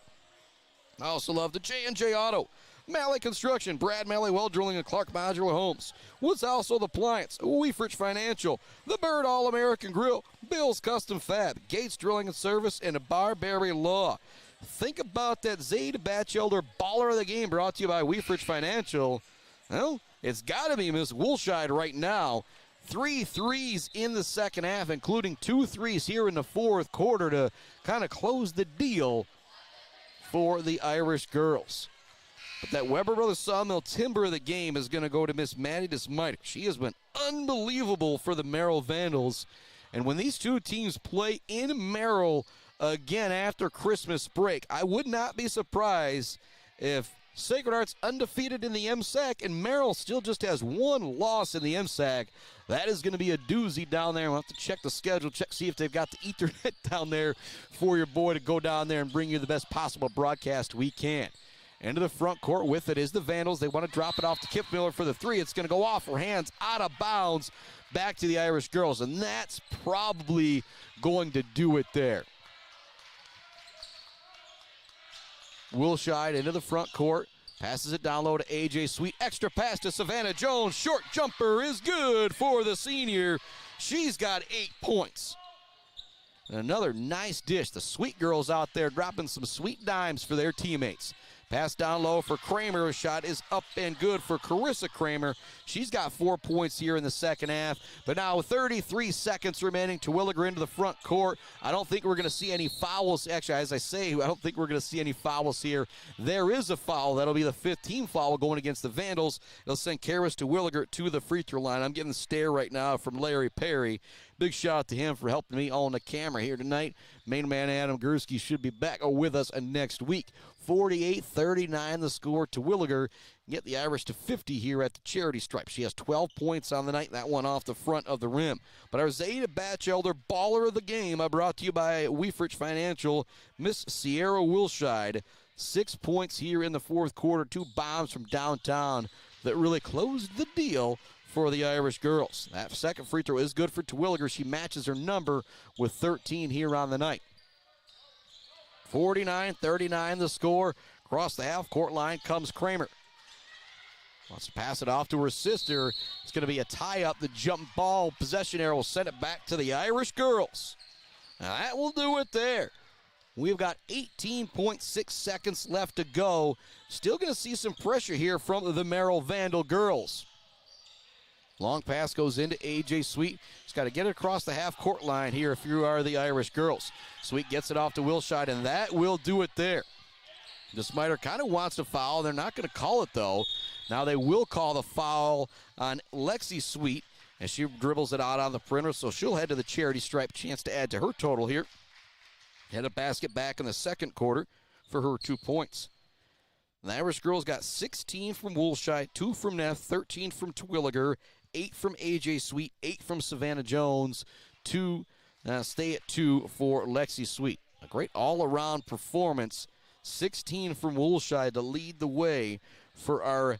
I also love the J&J Auto, Malley Construction, Brad Malley Well Drilling, and Clark Modular Homes. Woods Household Appliance, Weefrich Financial, the Bird All-American Grill, Bill's Custom Fab, Gates Drilling and Service, and Barberry Law. Think about that Zayda Batchelder baller of the game, brought to you by Weefrich Financial. Well, it's got to be Miss Wilshide right now. 3 threes in the second half, including 2 threes here in the fourth quarter to kind of close the deal for the Irish girls. But that Weber Brothers Sawmill timber of the game is going to go to Miss Maddie DeSmiter. She has been unbelievable for the Merrill Vandals. And when these two teams play in Merrill again after Christmas break, I would not be surprised if Sacred Heart's undefeated in the MSAC and Merrill still just has one loss in the MSAC. That is going to be a doozy down there. We'll have to check the schedule, see if they've got the Ethernet down there for your boy to go down there and bring you the best possible broadcast we can. Into the front court with it is the Vandals. They want to drop it off to Kip Miller for the three. It's going to go off her hands, out of bounds, back to the Irish girls, and that's probably going to do it there. Wilshide into the front court, passes it down low to A.J. Sweet. Extra pass to Savannah Jones. Short jumper is good for the senior. She's got 8 points. And another nice dish. The Sweet girls out there dropping some sweet dimes for their teammates. Pass down low for Kramer. A shot is up and good for Carissa Kramer. She's got 4 points here in the second half. But now with 33 seconds remaining, Terwilliger into the front court. I don't think we're going to see any fouls. Actually, as I say, I don't think we're going to see any fouls here. There is a foul. That'll be the 15th foul going against the Vandals. It'll send Karis Terwilliger to the free throw line. I'm getting the stare right now from Larry Perry. Big shout out to him for helping me on the camera here tonight. Main man Adam Gursky should be back with us next week. 48-39 the score. Terwilliger get the Irish to 50 here at the charity stripe. She has 12 points on the night. That one off the front of the rim. But our Zeta Batchelder baller of the game, brought to you by Weefrich Financial, Miss Sierra Wilshide. 6 points here in the fourth quarter. 2 bombs from downtown that really closed the deal for the Irish girls. That second free throw is good for Terwilliger. She matches her number with 13 here on the night. 49-39 the score. Across the half-court line comes Kramer. Wants to pass it off to her sister. It's going to be a tie-up. The jump ball possession arrow will send it back to the Irish girls. Now that will do it there. We've got 18.6 seconds left to go. Still going to see some pressure here from the Merrill Vandal girls. Long pass goes into A.J. Sweet. He's got to get it across the half-court line here if you are the Irish girls. Sweet gets it off to Wilshide, and that will do it there. DeSmiter kind of wants to foul. They're not going to call it, though. Now they will call the foul on Lexi Sweet, and she dribbles it out on the perimeter, so she'll head to the charity stripe. Chance to add to her total here. Had a basket back in the second quarter for her 2 points. The Irish girls got 16 from Wilshide, 2 from Neff, 13 from Terwilliger, 8 from A.J. Sweet, 8 from Savannah Jones, 2 stay at 2 for Lexi Sweet. A great all-around performance. 16 from Wilshide to lead the way for our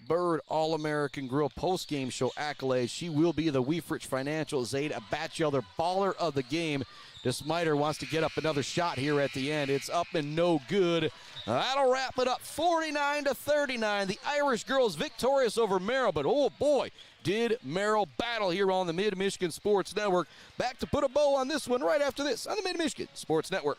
Bird All-American Grill post-game show accolades. She will be the Weefrich Financial Zeta Batchelder baller of the game. DeSmiter wants to get up another shot here at the end. It's up and no good. That'll wrap it up. 49-39. The Irish girls victorious over Merrill, but oh boy, did Merrill battle here on the Mid-Michigan Sports Network. Back to put a bow on this one right after this on the Mid-Michigan Sports Network.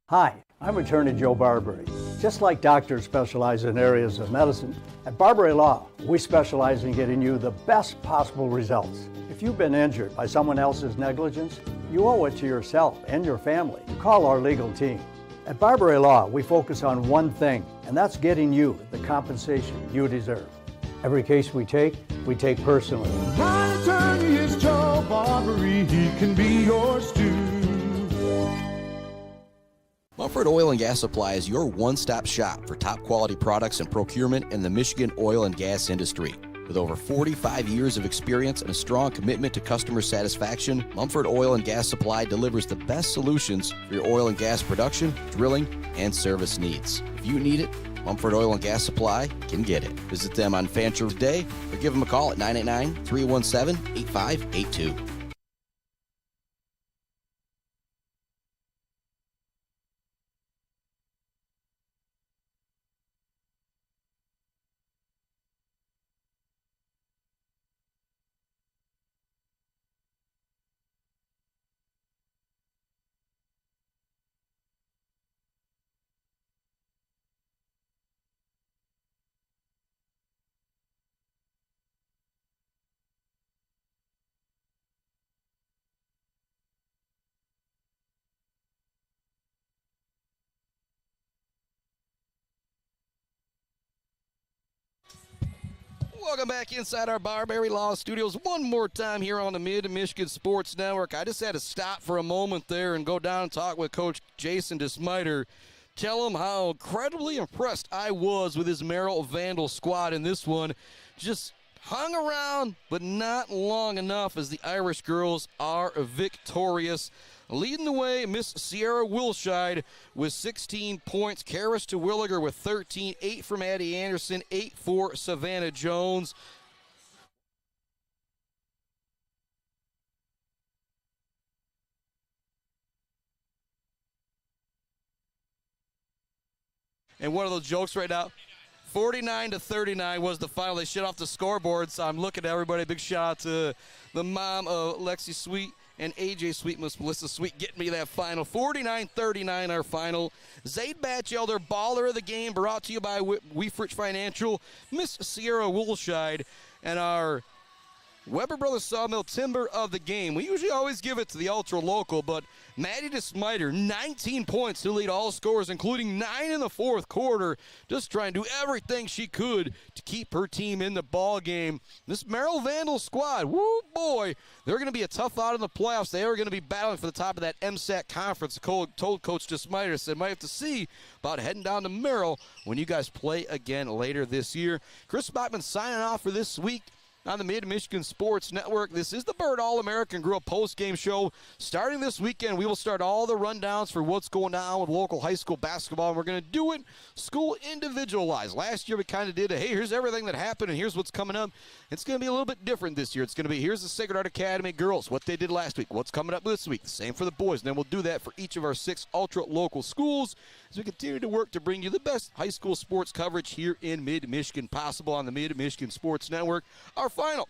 Hi, I'm attorney Joe Barbary. Just like doctors specialize in areas of medicine, at Barbary Law, we specialize in getting you the best possible results. If you've been injured by someone else's negligence, you owe it to yourself and your family to call our legal team. At Barbary Law, we focus on one thing, and that's getting you the compensation you deserve. Every case we take personally. My attorney is Joe Barbary. He can be yours too. Mumford Oil and Gas Supply is your one-stop shop for top quality products and procurement in the Michigan oil and gas industry. With over 45 years of experience and a strong commitment to customer satisfaction, Mumford Oil and Gas Supply delivers the best solutions for your oil and gas production, drilling, and service needs. If you need it, Mumford Oil and Gas Supply can get it. Visit them on Fancher Day or give them a call at 989-317-8582. Welcome back inside our Barberry Law Studios one more time here on the Mid-Michigan Sports Network. I just had to stop for a moment there and go down and talk with Coach Jason DeSmiter. Tell him how incredibly impressed I was with his Merrill Vandal squad in this one. Just hung around, but not long enough as the Irish girls are victorious. Leading the way, Miss Sierra Wilshide with 16 points. Karis Terwilliger with 13, 8 from Addie Anderson, 8 for Savannah Jones. And one of those jokes right now, 49-39 was the final. They shut off the scoreboard, so I'm looking at everybody. Big shout out to the mom of Lexi Sweet and AJ Sweet, Miss Melissa Sweet, getting me that final. 49-39 our final. Zaid Batchelder, baller of the game, brought to you by Weefrich Financial, Miss Sierra Woolshide, and our Weber Brothers Sawmill Timber of the game. We usually always give it to the ultra-local, but Maddie DeSmiter, 19 points to lead all scorers, including 9 in the fourth quarter, just trying to do everything she could to keep her team in the ball game. This Merrill Vandal squad, woo boy, they're going to be a tough out in the playoffs. They are going to be battling for the top of that MSAC conference. Told Coach DeSmiter, said, might have to see about heading down to Merrill when you guys play again later this year. Chris Bachman signing off for this week on the Mid-Michigan Sports Network. This is the Bird All-American Grill post-game show. Starting this weekend, we will start all the rundowns for what's going on with local high school basketball, and we're going to do it school individualized. Last year, we kind of did a, hey, here's everything that happened, and here's what's coming up. It's going to be a little bit different this year. It's going to be, here's the Sacred Heart Academy girls, what they did last week, what's coming up this week. The same for the boys, and then we'll do that for each of our 6 ultra-local schools as we continue to work to bring you the best high school sports coverage here in Mid-Michigan possible on the Mid-Michigan Sports Network. Our final,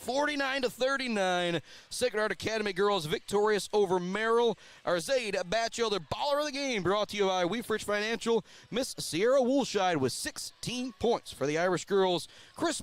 49-39, Sacred Heart Academy girls victorious over Merrill. Our Zaid Batchelder, baller of the game, brought to you by Weefrich Financial. Miss Sierra Woolshide with 16 points for the Irish girls. Chris